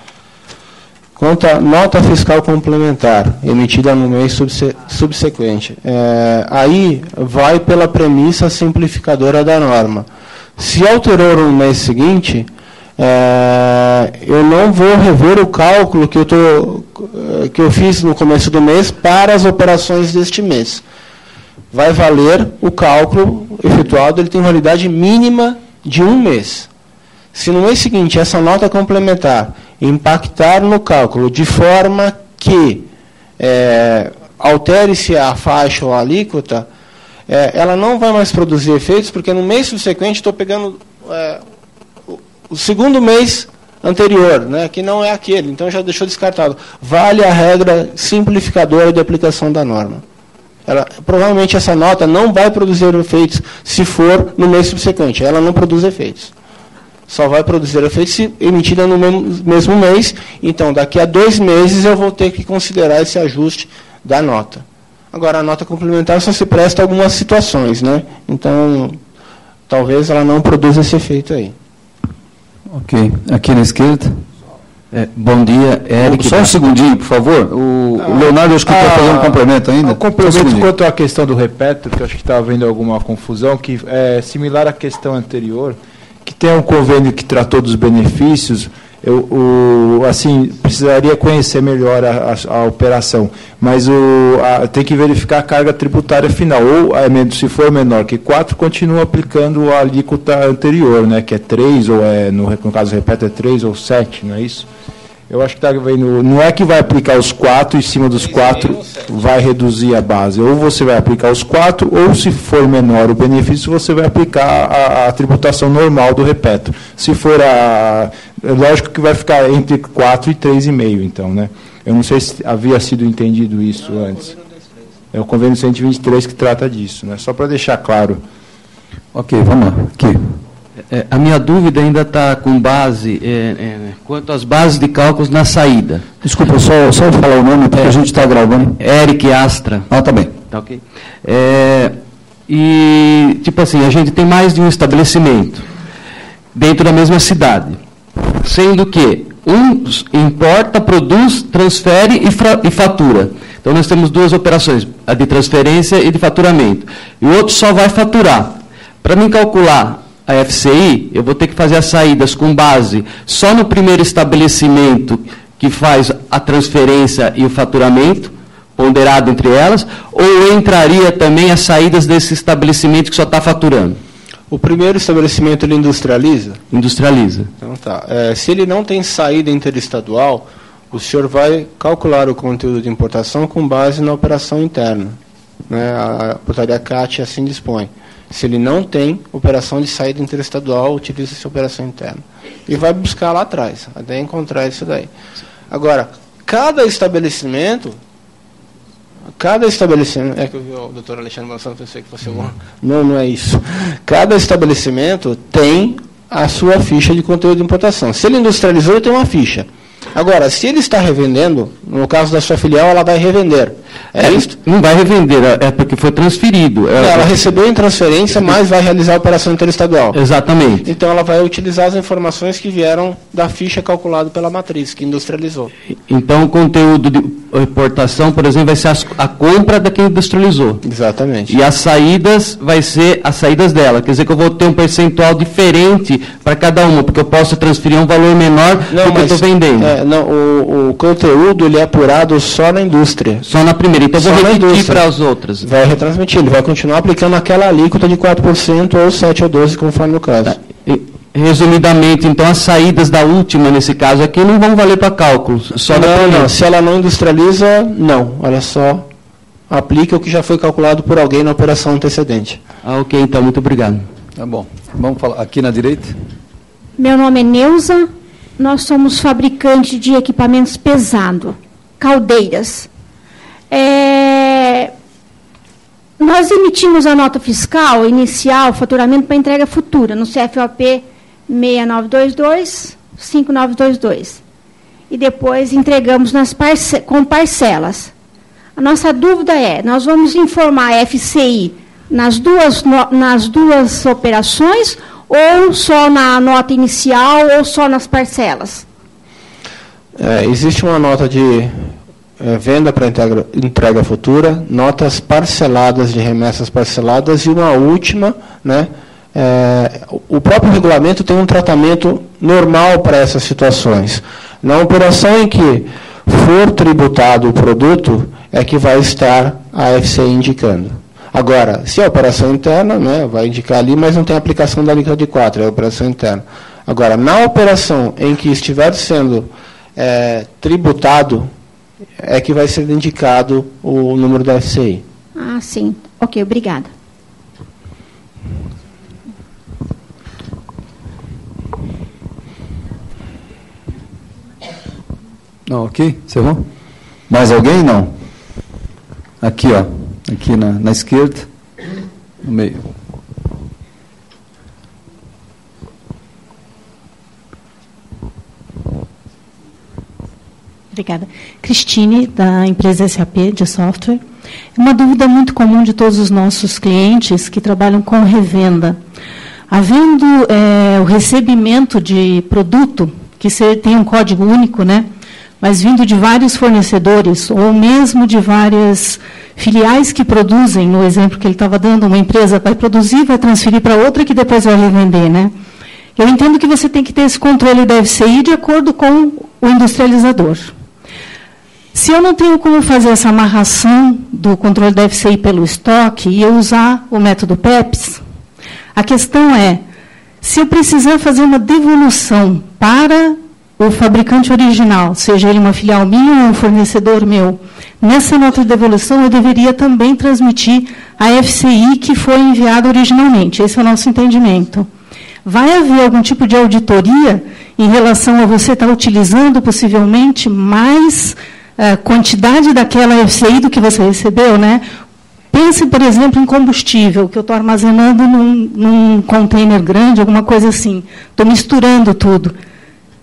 Quanto à nota fiscal complementar, emitida no mês subsequente, aí vai pela premissa simplificadora da norma. Se alterou no mês seguinte, eu não vou rever o cálculo que eu fiz no começo do mês para as operações deste mês. Vai valer o cálculo efetuado, ele tem validade mínima de 1 mês. Se no mês seguinte essa nota complementar impactar no cálculo de forma que altere-se a faixa ou a alíquota, ela não vai mais produzir efeitos, porque no mês subsequente estou pegando o segundo mês anterior, né, que não é aquele, então já deixou descartado. Vale a regra simplificadora de aplicação da norma. Provavelmente essa nota não vai produzir efeitos se for no mês subsequente. Ela não produz efeitos. Só vai produzir efeitos se emitida no mesmo mês. Então, daqui a 2 meses, eu vou ter que considerar esse ajuste da nota. Agora, a nota complementar só se presta a algumas situações, né? Então, talvez ela não produza esse efeito aí. Ok. Aqui na esquerda. Bom dia, Eric. Só um segundinho, por favor. O Leonardo, acho que quer fazer um complemento ainda. Um complemento quanto à questão do repetro, que eu acho que estava havendo alguma confusão, que é similar à questão anterior, que tem um convênio que tratou dos benefícios. Assim, precisaria conhecer melhor a operação, mas tem que verificar a carga tributária final, ou se for menor que 4, continua aplicando a alíquota anterior, né, que é 3, ou no caso do repetro é 3 ou 7, não é isso? Eu acho que está vendo, não é que vai aplicar os 4, em cima dos 4 vai reduzir a base, ou você vai aplicar os 4, ou se for menor o benefício, você vai aplicar a tributação normal do repetro. Se for lógico que vai ficar entre 4 e 3,5, então, né? Eu não sei se havia sido entendido isso antes. É o convênio 123 que trata disso, né? Só para deixar claro. Ok, vamos lá. Aqui. A minha dúvida ainda está com base quanto às bases de cálculos na saída. Desculpa, só falar o nome, porque a gente está gravando. Eric Astra. Tá bem. Tá ok. E, tipo assim, a gente tem mais de um estabelecimento dentro da mesma cidade, sendo que um importa, produz, transfere e fatura. Então, nós temos 2 operações, a de transferência e de faturamento. E o outro só vai faturar. Para mim calcular a FCI, eu vou ter que fazer as saídas com base só no primeiro estabelecimento que faz a transferência e o faturamento, ponderado entre elas, ou entraria também as saídas desse estabelecimento que só está faturando? O primeiro estabelecimento, ele industrializa? Industrializa. Então tá. Se ele não tem saída interestadual, o senhor vai calcular o conteúdo de importação com base na operação interna, né? A portaria CAT assim dispõe. Se ele não tem operação de saída interestadual, utiliza essa operação interna. E vai buscar lá atrás, até encontrar isso daí. Agora, cada estabelecimento, é que eu vi o doutor Alexandre Mansano, pensei que fosse um. Não é isso. Cada estabelecimento tem a sua ficha de conteúdo de importação. Se ele industrializou, ele tem uma ficha. Agora, se ele está revendendo, no caso da sua filial, ela vai revender. Isso? Não vai revender, é porque foi transferido. Ela recebeu em transferência, mas vai realizar a operação interestadual. Exatamente. Então, ela vai utilizar as informações que vieram da ficha calculada pela matriz, que industrializou. Então, o conteúdo de importação, por exemplo, vai ser a compra da quem industrializou. Exatamente. E as saídas vai ser as saídas dela. Quer dizer que eu vou ter um percentual diferente para cada uma, porque eu posso transferir um valor menor do que eu estou vendendo. O conteúdo ele é apurado só na indústria. Só na primeira. Então, eu vou repetir para as outras. Vai retransmitir. Ele vai continuar aplicando aquela alíquota de 4% ou 7% ou 12%, conforme o caso. Tá. Resumidamente, então, as saídas da última, nesse caso aqui, não vão valer para cálculos. Só não. Se ela não industrializa, não. Ela só aplica o que já foi calculado por alguém na operação antecedente. Ok, então, muito obrigado. Tá bom. Vamos falar aqui na direita. Meu nome é Neuza. Nós somos fabricantes de equipamentos pesados, caldeiras. Nós emitimos a nota fiscal inicial, faturamento para entrega futura, no CFOP 6922, 5922. E depois entregamos com parcelas. A nossa dúvida é, nós vamos informar a FCI nas duas operações, ou só na nota inicial, ou só nas parcelas? Existe uma nota de venda para entrega futura, notas parceladas de remessas parceladas e uma última, né? O próprio regulamento tem um tratamento normal para essas situações. Na operação em que for tributado o produto, é que vai estar a FCI indicando. Agora, se é operação interna, né, vai indicar ali, mas não tem aplicação da alíquota de 4%, é operação interna. Agora, na operação em que estiver sendo tributado, é que vai ser indicado o número da FCI. Ah, sim. Ok, obrigada. Não, ok? Encerrou? Mais alguém? Não. Aqui, ó. Aqui na esquerda. No meio. Obrigada. Cristine, da empresa SAP de software. Uma dúvida muito comum de todos os nossos clientes que trabalham com revenda. Havendo o recebimento de produto, que tem um código único, né? Mas vindo de vários fornecedores, ou mesmo de várias filiais que produzem, no exemplo que ele estava dando, uma empresa vai produzir, vai transferir para outra que depois vai revender, né? Eu entendo que você tem que ter esse controle da FCI de acordo com o industrializador. Se eu não tenho como fazer essa amarração do controle da FCI pelo estoque e eu usar o método PEPS, a questão é, se eu precisar fazer uma devolução para o fabricante original, seja ele uma filial minha ou um fornecedor meu, nessa nota de devolução eu deveria também transmitir a FCI que foi enviada originalmente. Esse é o nosso entendimento. Vai haver algum tipo de auditoria em relação a você estar utilizando possivelmente mais quantidade daquela FCI do que você recebeu, né? Pense, por exemplo, em combustível, que eu estou armazenando num container grande, alguma coisa assim. Estou misturando tudo.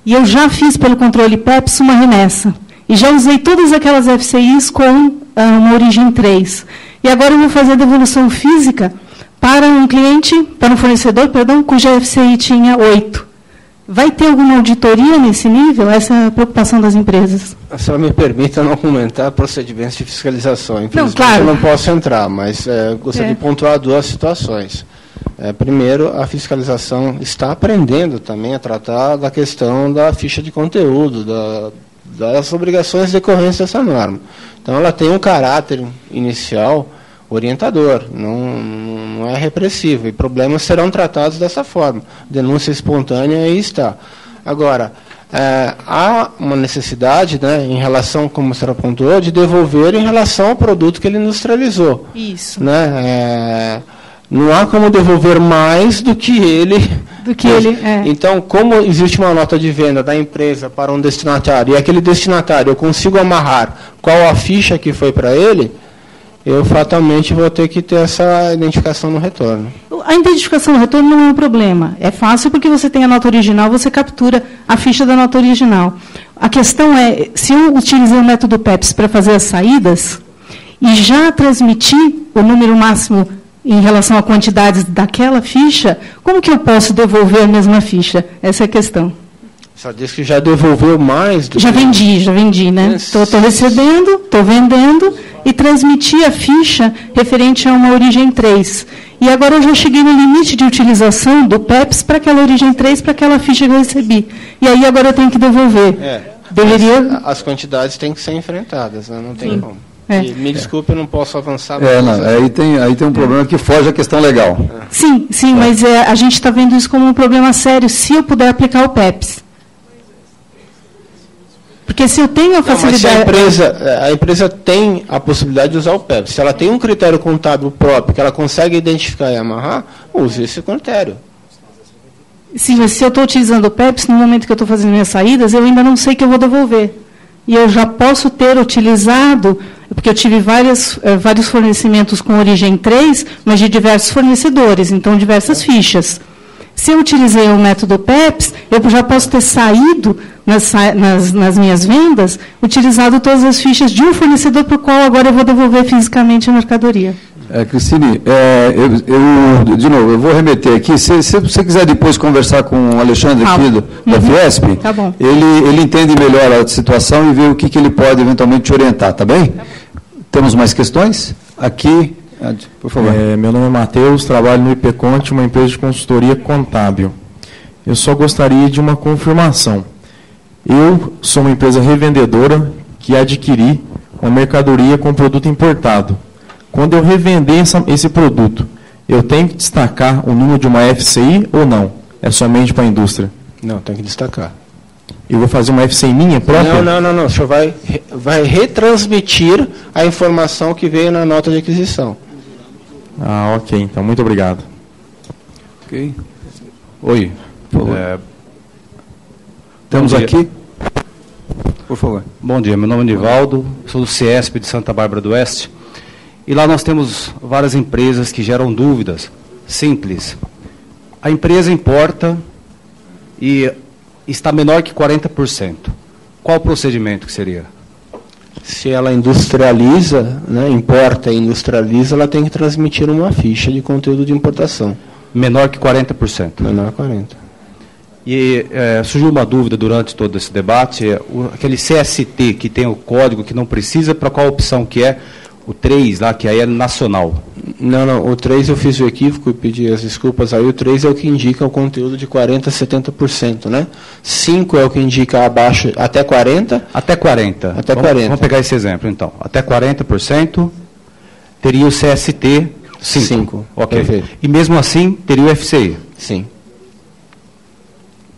E eu já fiz pelo controle PEPS uma remessa. E já usei todas aquelas FCIs com uma origem 3. E agora eu vou fazer a devolução física para um cliente, para um fornecedor, perdão, cuja FCI tinha 8. Vai ter alguma auditoria nesse nível? Essa é a preocupação das empresas. A senhora me permita não comentar procedimentos de fiscalização. Infelizmente, não, claro. Eu não posso entrar, mas gostaria de pontuar duas situações. Primeiro, a fiscalização está aprendendo também a tratar da questão da ficha de conteúdo, das obrigações decorrentes dessa norma. Então, ela tem um caráter inicial orientador, não é repressivo, e problemas serão tratados dessa forma. Denúncia espontânea aí está. Agora, há uma necessidade, né, em relação, como a senhora apontou, de devolver em relação ao produto que ele industrializou. Isso. Né? Não há como devolver mais do que ele... Então, como existe uma nota de venda da empresa para um destinatário, e aquele destinatário eu consigo amarrar qual a ficha que foi para ele, eu fatalmente vou ter que ter essa identificação no retorno. A identificação no retorno não é um problema. É fácil porque você tem a nota original, você captura a ficha da nota original. A questão é, se eu utilizei o método PEPS para fazer as saídas e já transmitir o número máximo em relação a quantidades daquela ficha, como que eu posso devolver a mesma ficha? Essa é a questão. Só disse que já devolveu mais do já vendi, né? Estou recebendo, estou vendendo e transmiti a ficha referente a uma origem 3. E agora eu já cheguei no limite de utilização do PEPS para aquela origem 3, para aquela ficha que eu recebi. E aí agora eu tenho que devolver. As quantidades têm que ser enfrentadas, né? Não tem como. Me desculpe, eu não posso avançar. Aí tem um problema que foge à questão legal. Sim, mas a gente está vendo isso como um problema sério, se eu puder aplicar o PEPS. Porque se eu tenho a facilidade... Mas se a empresa tem a possibilidade de usar o PEPS. Se ela tem um critério contábil próprio que ela consegue identificar e amarrar, use esse critério. Sim, mas se eu estou utilizando o PEPS, no momento que eu estou fazendo minhas saídas, eu ainda não sei que eu vou devolver. E eu já posso ter utilizado, porque eu tive vários fornecimentos com origem 3, mas de diversos fornecedores, então diversas fichas. Se eu utilizei o método PEPS, eu já posso ter saído nas minhas vendas, utilizado todas as fichas de um fornecedor para o qual agora eu vou devolver fisicamente a mercadoria. Cristine, de novo, eu vou remeter aqui. Se você quiser depois conversar com o Alexandre aqui da Fiesp, tá bom. Ele entende melhor a situação e vê o que ele pode eventualmente te orientar, tá bem? Tá bom. Temos mais questões? Aqui, por favor. Meu nome é Matheus, trabalho no IPConte, uma empresa de consultoria contábil. Eu só gostaria de uma confirmação. Eu sou uma empresa revendedora que adquiri uma mercadoria com produto importado. Quando eu revender esse produto, eu tenho que destacar o número de uma FCI ou não? É somente para a indústria? Não, tem que destacar. Eu vou fazer uma FCI minha própria? Não. O senhor vai retransmitir a informação que veio na nota de aquisição. Ok. Então, muito obrigado. Ok. Oi. Por favor. Temos aqui. Por favor. Bom dia, meu nome é Nivaldo, sou do CIESP de Santa Bárbara do Oeste. E lá nós temos várias empresas que geram dúvidas simples. A empresa importa e está menor que 40%. Qual o procedimento que seria? Se ela industrializa, importa e industrializa, ela tem que transmitir uma ficha de conteúdo de importação. Menor que 40%? Menor que 40%. E surgiu uma dúvida durante todo esse debate, aquele CST que tem o código que não precisa, para qual opção que é? O 3 lá, que aí é nacional. Não, o 3 eu fiz o equívoco e pedi as desculpas aí. O 3 é o que indica o conteúdo de 40% a 70%, né? 5 é o que indica abaixo, até 40%. Até 40%. Até 40%. Vamos pegar esse exemplo, então. Até 40% teria o CST 5. Ok. Perfeito. E mesmo assim, teria o FCI? Sim.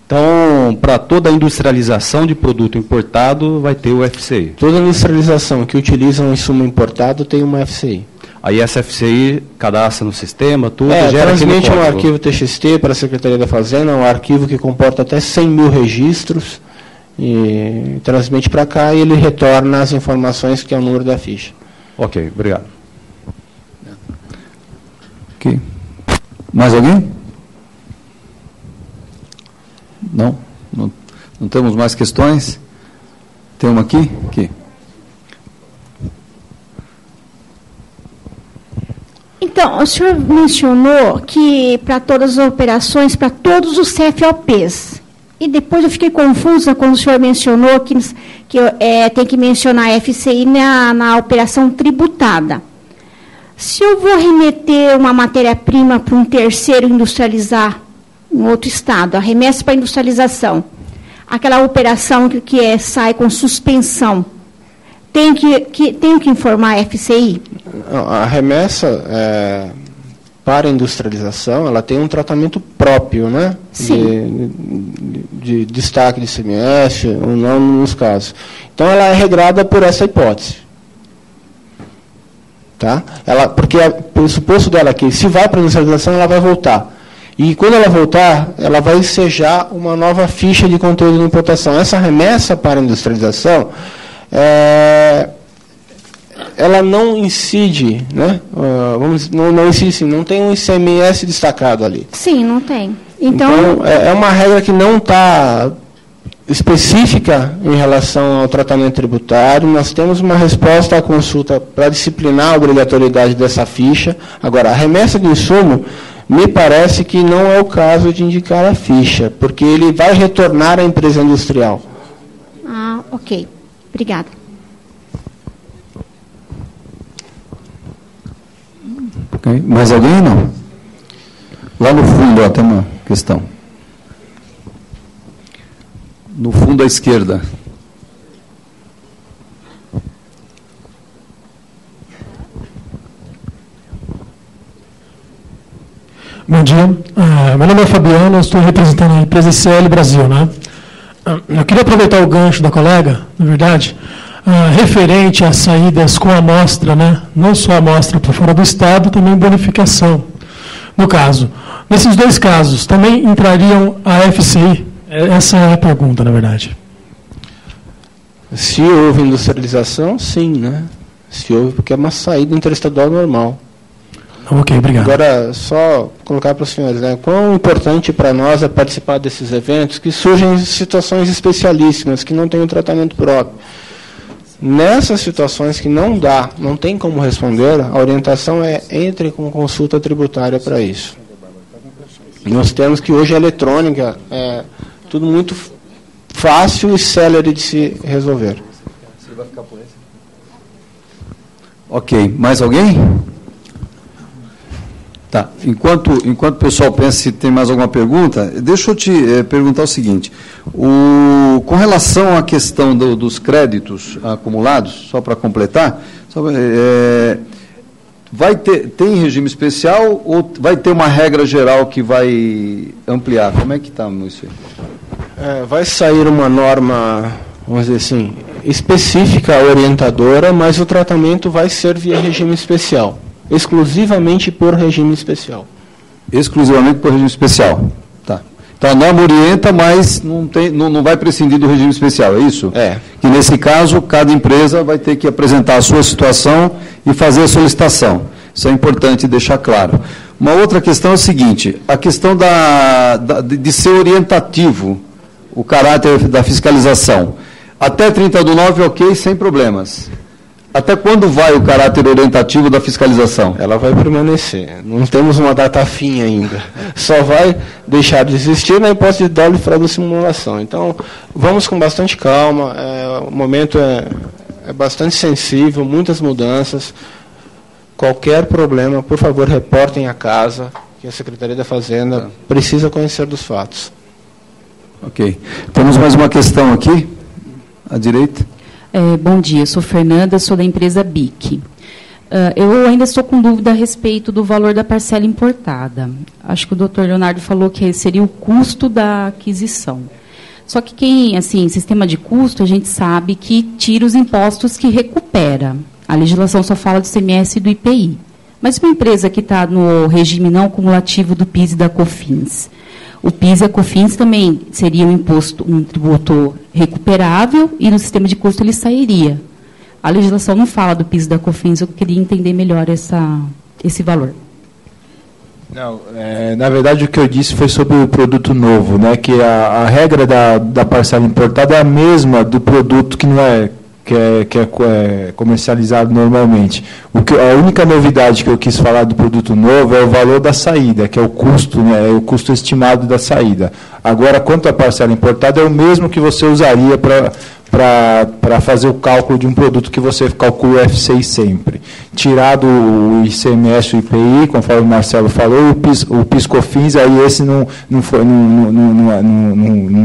Então, para toda a industrialização de produto importado, vai ter o FCI. Toda industrialização que utiliza um insumo importado tem uma FCI. Aí essa FCI cadastra no sistema, tudo, gera transmite um arquivo TXT para a Secretaria da Fazenda, um arquivo que comporta até 100 mil registros, e transmite para cá e ele retorna as informações que é o número da ficha. Ok, obrigado. Ok. Mais alguém? Não temos mais questões? Tem uma aqui? Aqui. Então, o senhor mencionou que para todas as operações, para todos os CFOPs, e depois eu fiquei confusa quando o senhor mencionou que tem que mencionar a FCI na operação tributada. Se eu vou remeter uma matéria-prima para um terceiro industrializar em outro estado, a remessa para industrialização, aquela operação que sai com suspensão, tem que informar a FCI? A remessa para industrialização, ela tem um tratamento próprio, né? Sim. De destaque de ICMS, ou não nos casos. Então, ela é regrada por essa hipótese. Tá? Porque o pressuposto dela é que, se vai para a industrialização, ela vai voltar. E quando ela voltar, ela vai ensejar uma nova ficha de conteúdo de importação. Essa remessa para a industrialização, ela não incide, né? Não incide, sim, não tem um ICMS destacado ali. Sim, não tem. Então é uma regra que não está específica em relação ao tratamento tributário. Nós temos uma resposta à consulta para disciplinar a obrigatoriedade dessa ficha. Agora, a remessa de insumo, me parece que não é o caso de indicar a ficha, porque ele vai retornar à empresa industrial. Ok. Obrigada. Okay. Mais alguém, não? Lá no fundo, tem uma questão. No fundo à esquerda. Bom dia, meu nome é Fabiano, eu estou representando a empresa CL Brasil, né? Eu queria aproveitar o gancho da colega, na verdade, referente às saídas com amostra, né? Não só amostra para fora do Estado, também bonificação. No caso, nesses dois casos, também entrariam a FCI? Essa é a pergunta, na verdade. Se houve industrialização, sim, né? Se houve, porque é uma saída interestadual normal. Ok, obrigado. Agora, só colocar para os senhores, né, quão importante para nós é participar desses eventos que surgem situações especialíssimas, que não têm um tratamento próprio. Nessas situações que não tem como responder, a orientação é entre com consulta tributária para isso. Nós temos que hoje a eletrônica é tudo muito fácil e célere de se resolver. Ok, mais alguém? Tá. Enquanto o pessoal pensa se tem mais alguma pergunta, deixa eu te perguntar o seguinte. Com relação à questão dos créditos acumulados, só para completar, tem regime especial ou vai ter uma regra geral que vai ampliar? Como é que está isso aí? Vai sair uma norma, vamos dizer assim, específica, orientadora, mas o tratamento vai ser via regime especial. Exclusivamente por regime especial. Exclusivamente por regime especial. Tá. Então a norma orienta, mas não vai prescindir do regime especial, é isso? É. Que nesse caso, cada empresa vai ter que apresentar a sua situação e fazer a solicitação. Isso é importante deixar claro. Uma outra questão é a seguinte, a questão de ser orientativo, o caráter da fiscalização. Até 30/9, ok, sem problemas. Até quando vai o caráter orientativo da fiscalização? Ela vai permanecer. Não temos uma data fim ainda. Só vai deixar de existir na hipótese de dolo e fraude simulação. Então, vamos com bastante calma. O momento é bastante sensível, muitas mudanças. Qualquer problema, por favor, reportem à casa, que a Secretaria da Fazenda precisa conhecer dos fatos. Ok. Temos mais uma questão aqui, à direita. Bom dia, sou Fernanda, sou da empresa BIC. Eu ainda estou com dúvida a respeito do valor da parcela importada. Acho que o doutor Leonardo falou que seria o custo da aquisição. Só que sistema de custo, a gente sabe que tira os impostos que recupera. A legislação só fala do ICMS e do IPI. Mas uma empresa que está no regime não cumulativo do PIS e da COFINS, o PIS e a COFINS também seria um tributo recuperável e no sistema de custo ele sairia. A legislação não fala do PIS e da COFINS, eu queria entender melhor esse valor. Não, na verdade o que eu disse foi sobre o produto novo, né, que a regra da parcela importada é a mesma do produto que não é comercializado normalmente. A única novidade que eu quis falar do produto novo é o valor da saída, que é o custo, né, é o custo estimado da saída. Agora, quanto à parcela importada, é o mesmo que você usaria para fazer o cálculo de um produto que você calcula o FCI sempre. Tirado o ICMS e o IPI, conforme o Marcelo falou, o PIS/COFINS, aí esse não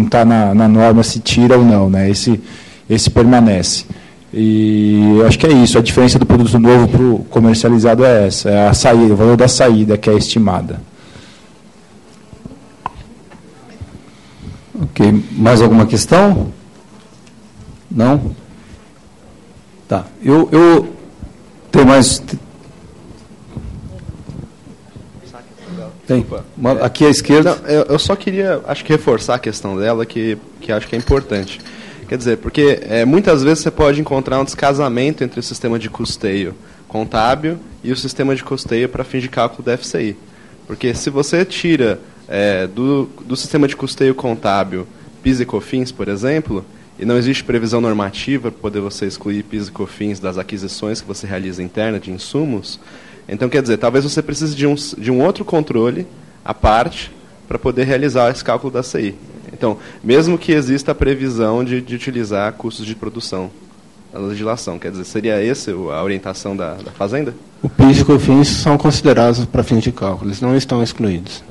está na norma se tira ou não, né? Esse permanece. E eu acho que é isso. A diferença do produto novo para o comercializado é essa, é a saída, o valor da saída que é estimada. Ok. Mais alguma questão? Não? Tá. Eu tenho mais... Tem. Aqui à esquerda. Não, eu só queria, acho que reforçar a questão dela, que acho que é importante. Quer dizer, porque muitas vezes você pode encontrar um descasamento entre o sistema de custeio contábil e o sistema de custeio para fins de cálculo da FCI. Porque se você tira do sistema de custeio contábil PIS e COFINS, por exemplo, e não existe previsão normativa para poder você excluir PIS e COFINS das aquisições que você realiza interna de insumos, então, quer dizer, talvez você precise de um outro controle à parte para poder realizar esse cálculo da CI. Então, mesmo que exista a previsão de utilizar custos de produção na legislação, quer dizer, seria essa a orientação da Fazenda? O PIS e o COFINS são considerados para fins de cálculo, eles não estão excluídos.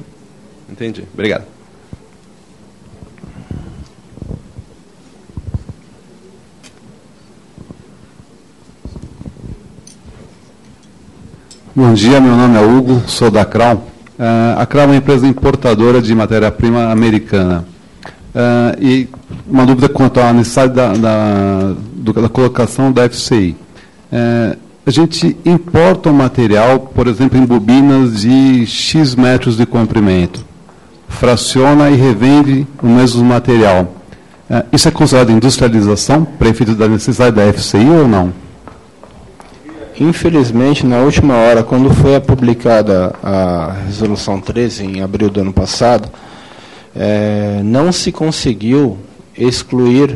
Entendi. Obrigado. Bom dia, meu nome é Hugo, sou da CRAL. A CRAL é uma empresa importadora de matéria-prima americana. E uma dúvida quanto à necessidade da colocação da FCI. A gente importa um material, por exemplo, em bobinas de X metros de comprimento, fraciona e revende o mesmo material. Isso é considerado industrialização, para efeito da necessidade da FCI ou não? Infelizmente, na última hora, quando foi publicada a Resolução 13, em abril do ano passado, não se conseguiu excluir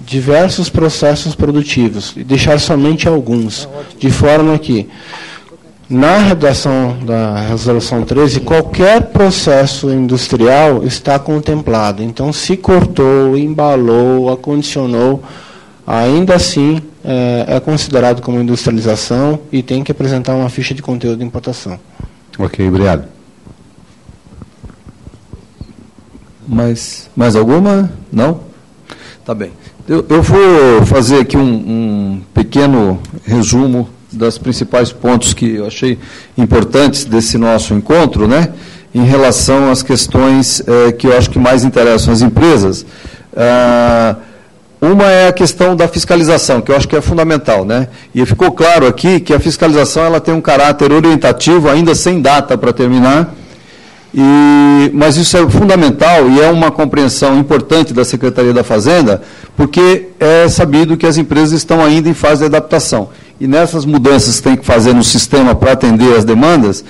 diversos processos produtivos e deixar somente alguns, de forma que, na redação da Resolução 13, qualquer processo industrial está contemplado. Então, se cortou, embalou, acondicionou, ainda assim é considerado como industrialização e tem que apresentar uma ficha de conteúdo de importação. Ok, obrigado. Mais alguma? Não? Tá bem. Eu vou fazer aqui um pequeno resumo das principais pontos que eu achei importantes desse nosso encontro, né, em relação às questões que eu acho que mais interessam as empresas. Uma é a questão da fiscalização, que eu acho que é fundamental, né? E ficou claro aqui que a fiscalização ela tem um caráter orientativo, ainda sem data para terminar, mas isso é fundamental e é uma compreensão importante da Secretaria da Fazenda, porque é sabido que as empresas estão ainda em fase de adaptação. E nessas mudanças que tem que fazer no sistema para atender as demandas,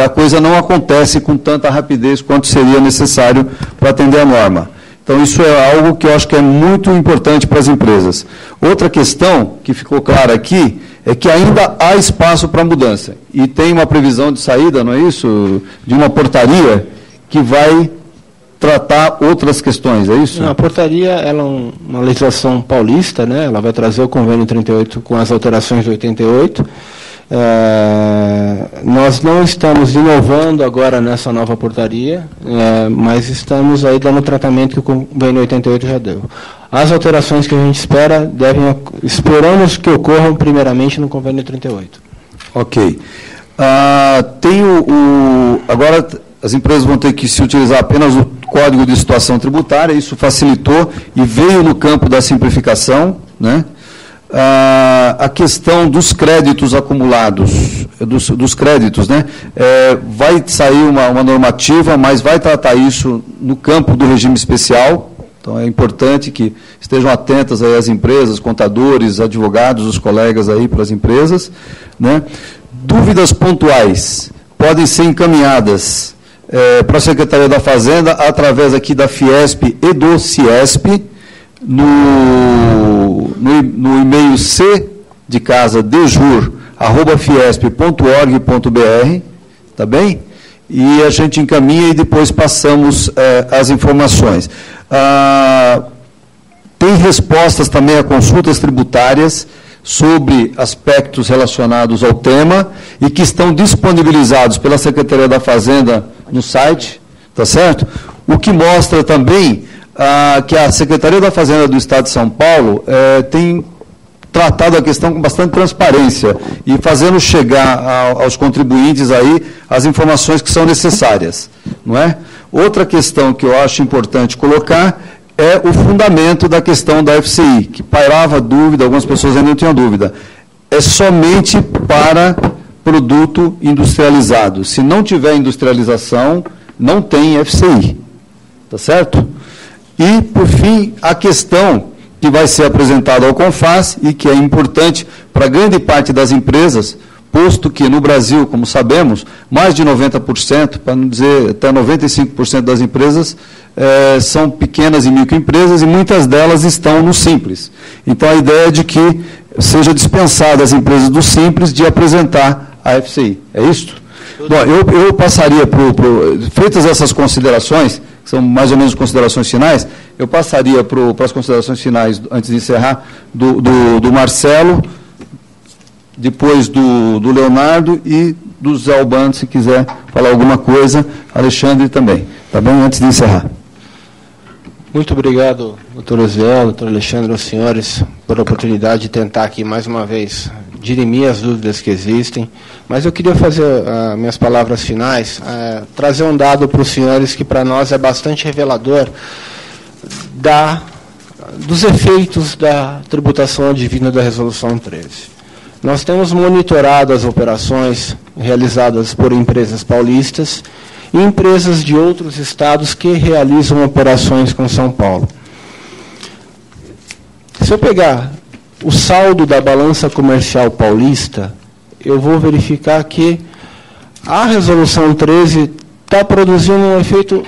a coisa não acontece com tanta rapidez quanto seria necessário para atender a norma. Então, isso é algo que eu acho que é muito importante para as empresas. Outra questão que ficou clara aqui é que ainda há espaço para mudança. E tem uma previsão de saída, não é isso? De uma portaria que vai tratar outras questões, é isso? A portaria ela é uma legislação paulista, né? Ela vai trazer o convênio 38 com as alterações de 88. Nós não estamos inovando agora nessa nova portaria, mas estamos aí dando o tratamento que o convênio 88 já deu. As alterações que a gente espera, esperamos que ocorram primeiramente no convênio 38. Ok. Agora as empresas vão ter que se utilizar apenas o Código de Situação Tributária, isso facilitou e veio no campo da simplificação, né? A questão dos créditos acumulados, dos créditos, né? Vai sair uma normativa, mas vai tratar isso no campo do regime especial. Então, é importante que estejam atentas aí as empresas, contadores, advogados, os colegas aí para as empresas, né? Dúvidas pontuais podem ser encaminhadas para a Secretaria da Fazenda através aqui da Fiesp e do Ciesp, no e-mail cdejur@fiesp.org.br, tá bem? E a gente encaminha e depois passamos as informações. Tem respostas também a consultas tributárias sobre aspectos relacionados ao tema e que estão disponibilizados pela Secretaria da Fazenda no site, tá certo? O que mostra também que a Secretaria da Fazenda do Estado de São Paulo tem tratado a questão com bastante transparência e fazendo chegar aos contribuintes aí as informações que são necessárias, não é? Outra questão que eu acho importante colocar é o fundamento da questão da FCI, que pairava dúvida, algumas pessoas ainda não tinham dúvida. É somente para produto industrializado. Se não tiver industrialização, não tem FCI. Tá certo? E, por fim, a questão que vai ser apresentada ao CONFAS e que é importante para grande parte das empresas, posto que no Brasil, como sabemos, mais de 90%, para não dizer até 95% das empresas são pequenas e microempresas e muitas delas estão no Simples. Então, a ideia é de que seja dispensada as empresas do Simples de apresentar a FCI. É isso? Bom, eu passaria feitas essas considerações, que são mais ou menos considerações finais, eu passaria para as considerações finais, antes de encerrar, do Marcelo, depois do Leonardo e do Zé Albano, se quiser falar alguma coisa, Alexandre também. Tá bem? Antes de encerrar. Muito obrigado, doutor Osiel, doutor Alexandre, aos senhores, por a oportunidade de tentar aqui, mais uma vez, dirimir as dúvidas que existem. Mas eu queria fazer minhas palavras finais, trazer um dado para os senhores que, para nós, é bastante revelador dos efeitos da tributação advinda da Resolução 13. Nós temos monitorado as operações realizadas por empresas paulistas e empresas de outros estados que realizam operações com São Paulo. Se eu pegar o saldo da balança comercial paulista, eu vou verificar que a resolução 13 está produzindo um efeito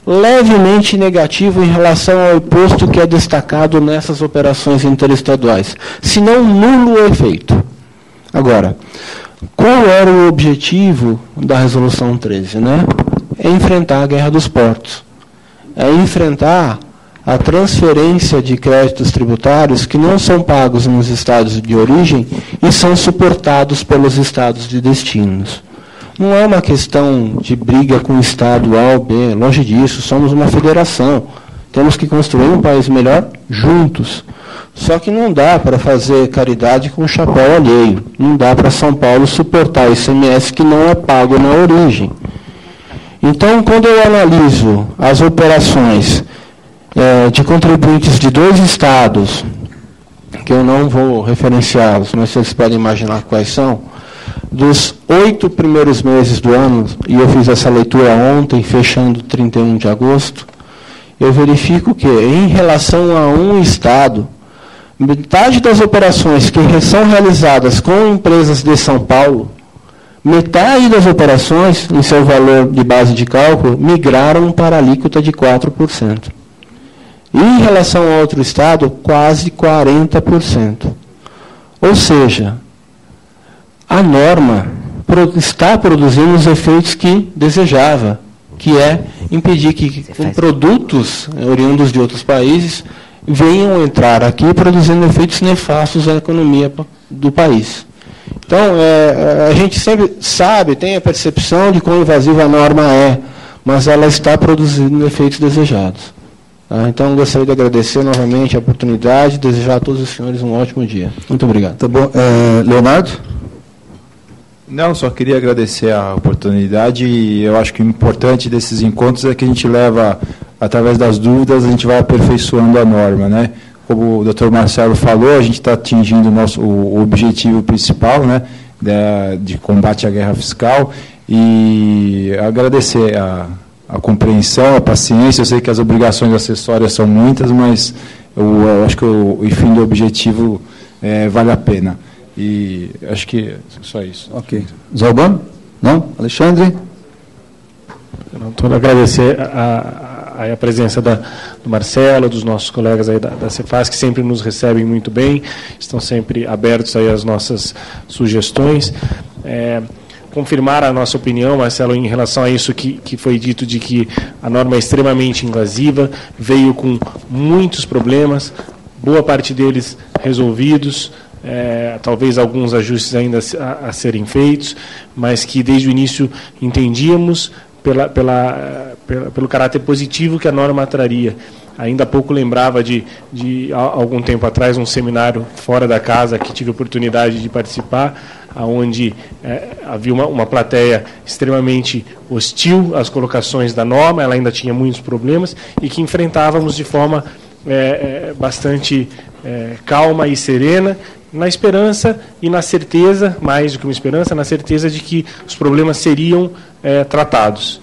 levemente negativo em relação ao imposto que é destacado nessas operações interestaduais, se não nulo o efeito. Agora, qual era o objetivo da resolução 13? Né? É enfrentar a guerra dos portos, é enfrentar a transferência de créditos tributários que não são pagos nos estados de origem e são suportados pelos estados de destinos. Não é uma questão de briga com o estado A ou B, longe disso, somos uma federação. Temos que construir um país melhor juntos. Só que não dá para fazer caridade com o chapéu alheio. Não dá para São Paulo suportar o ICMS que não é pago na origem. Então, quando eu analiso as operações de contribuintes de 2 estados, que eu não vou referenciá-los, mas vocês podem imaginar quais são, dos 8 primeiros meses do ano, e eu fiz essa leitura ontem, fechando 31 de agosto, eu verifico que, em relação a um estado, metade das operações que são realizadas com empresas de São Paulo, metade das operações, em seu valor de base de cálculo, migraram para a alíquota de 4%. E, em relação a outro estado, quase 40%. Ou seja, a norma está produzindo os efeitos que desejava, que é impedir que produtos oriundos de outros países venham entrar aqui produzindo efeitos nefastos à economia do país. Então, a gente sempre sabe, tem a percepção de quão invasiva a norma é, mas ela está produzindo efeitos desejados. Então, gostaria de agradecer novamente a oportunidade e desejar a todos os senhores um ótimo dia. Muito obrigado. Tá bom. Leonardo? Não, só queria agradecer a oportunidade e eu acho que o importante desses encontros é que a gente leva, através das dúvidas, a gente vai aperfeiçoando a norma, né? Como o doutor Marcelo falou, a gente está atingindo o objetivo principal, né, de combate à guerra fiscal, e agradecer a compreensão, a paciência. Eu sei que as obrigações acessórias são muitas, mas eu acho que o fim do objetivo vale a pena. E acho que é só isso. Ok. Zalban? Não? Alexandre? Então, agradecer a presença do Marcelo, dos nossos colegas aí da Cefaz, que sempre nos recebem muito bem, estão sempre abertos aí às nossas sugestões. Confirmar a nossa opinião, Marcelo, em relação a isso que foi dito, de que a norma é extremamente invasiva, veio com muitos problemas, boa parte deles resolvidos, talvez alguns ajustes ainda a serem feitos, mas que desde o início entendíamos pelo caráter positivo que a norma traria. Ainda há pouco lembrava de algum tempo atrás, um seminário fora da casa que tive a oportunidade de participar, onde havia uma plateia extremamente hostil às colocações da norma, ela ainda tinha muitos problemas, e que enfrentávamos de forma bastante calma e serena, na esperança e na certeza, mais do que uma esperança, na certeza de que os problemas seriam tratados.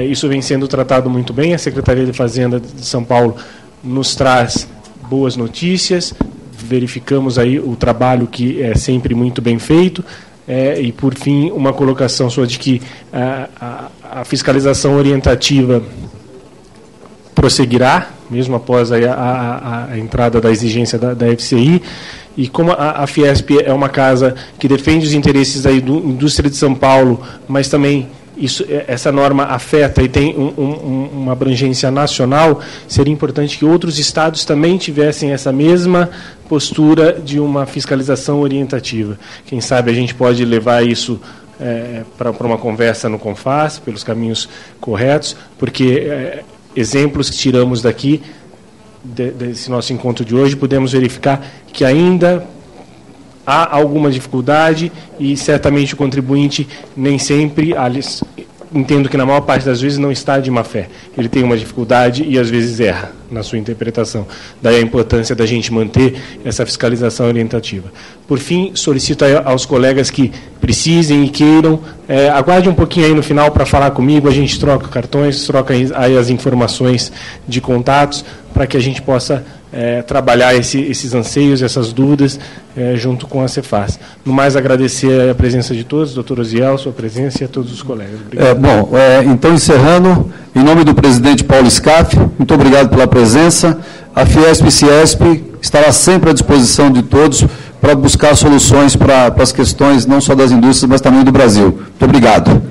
Isso vem sendo tratado muito bem. A Secretaria de Fazenda de São Paulo nos traz boas notícias, verificamos aí o trabalho que é sempre muito bem feito, e, por fim, uma colocação sua de que a fiscalização orientativa prosseguirá, mesmo após aí a entrada da exigência da FCI, e como a Fiesp é uma casa que defende os interesses aí da indústria de São Paulo, mas também essa norma afeta e tem uma abrangência nacional, seria importante que outros estados também tivessem essa mesma postura de uma fiscalização orientativa. Quem sabe a gente pode levar isso para uma conversa no CONFAS, pelos caminhos corretos, porque exemplos que tiramos daqui, desse nosso encontro de hoje, podemos verificar que ainda há alguma dificuldade e certamente o contribuinte nem sempre, entendo que na maior parte das vezes não está de má fé. Ele tem uma dificuldade e às vezes erra na sua interpretação. Daí a importância da gente manter essa fiscalização orientativa. Por fim, solicito aos colegas que precisem e queiram, aguarde um pouquinho aí no final para falar comigo, a gente troca cartões, troca aí as informações de contatos, para que a gente possa trabalhar esses anseios, essas dúvidas, junto com a Cefaz. No mais, agradecer a presença de todos, doutor Osiel, sua presença e a todos os colegas. Bom, então, encerrando, em nome do presidente Paulo Scaff, muito obrigado pela presença. A Fiesp e Ciesp estará sempre à disposição de todos para buscar soluções para as questões não só das indústrias, mas também do Brasil. Muito obrigado.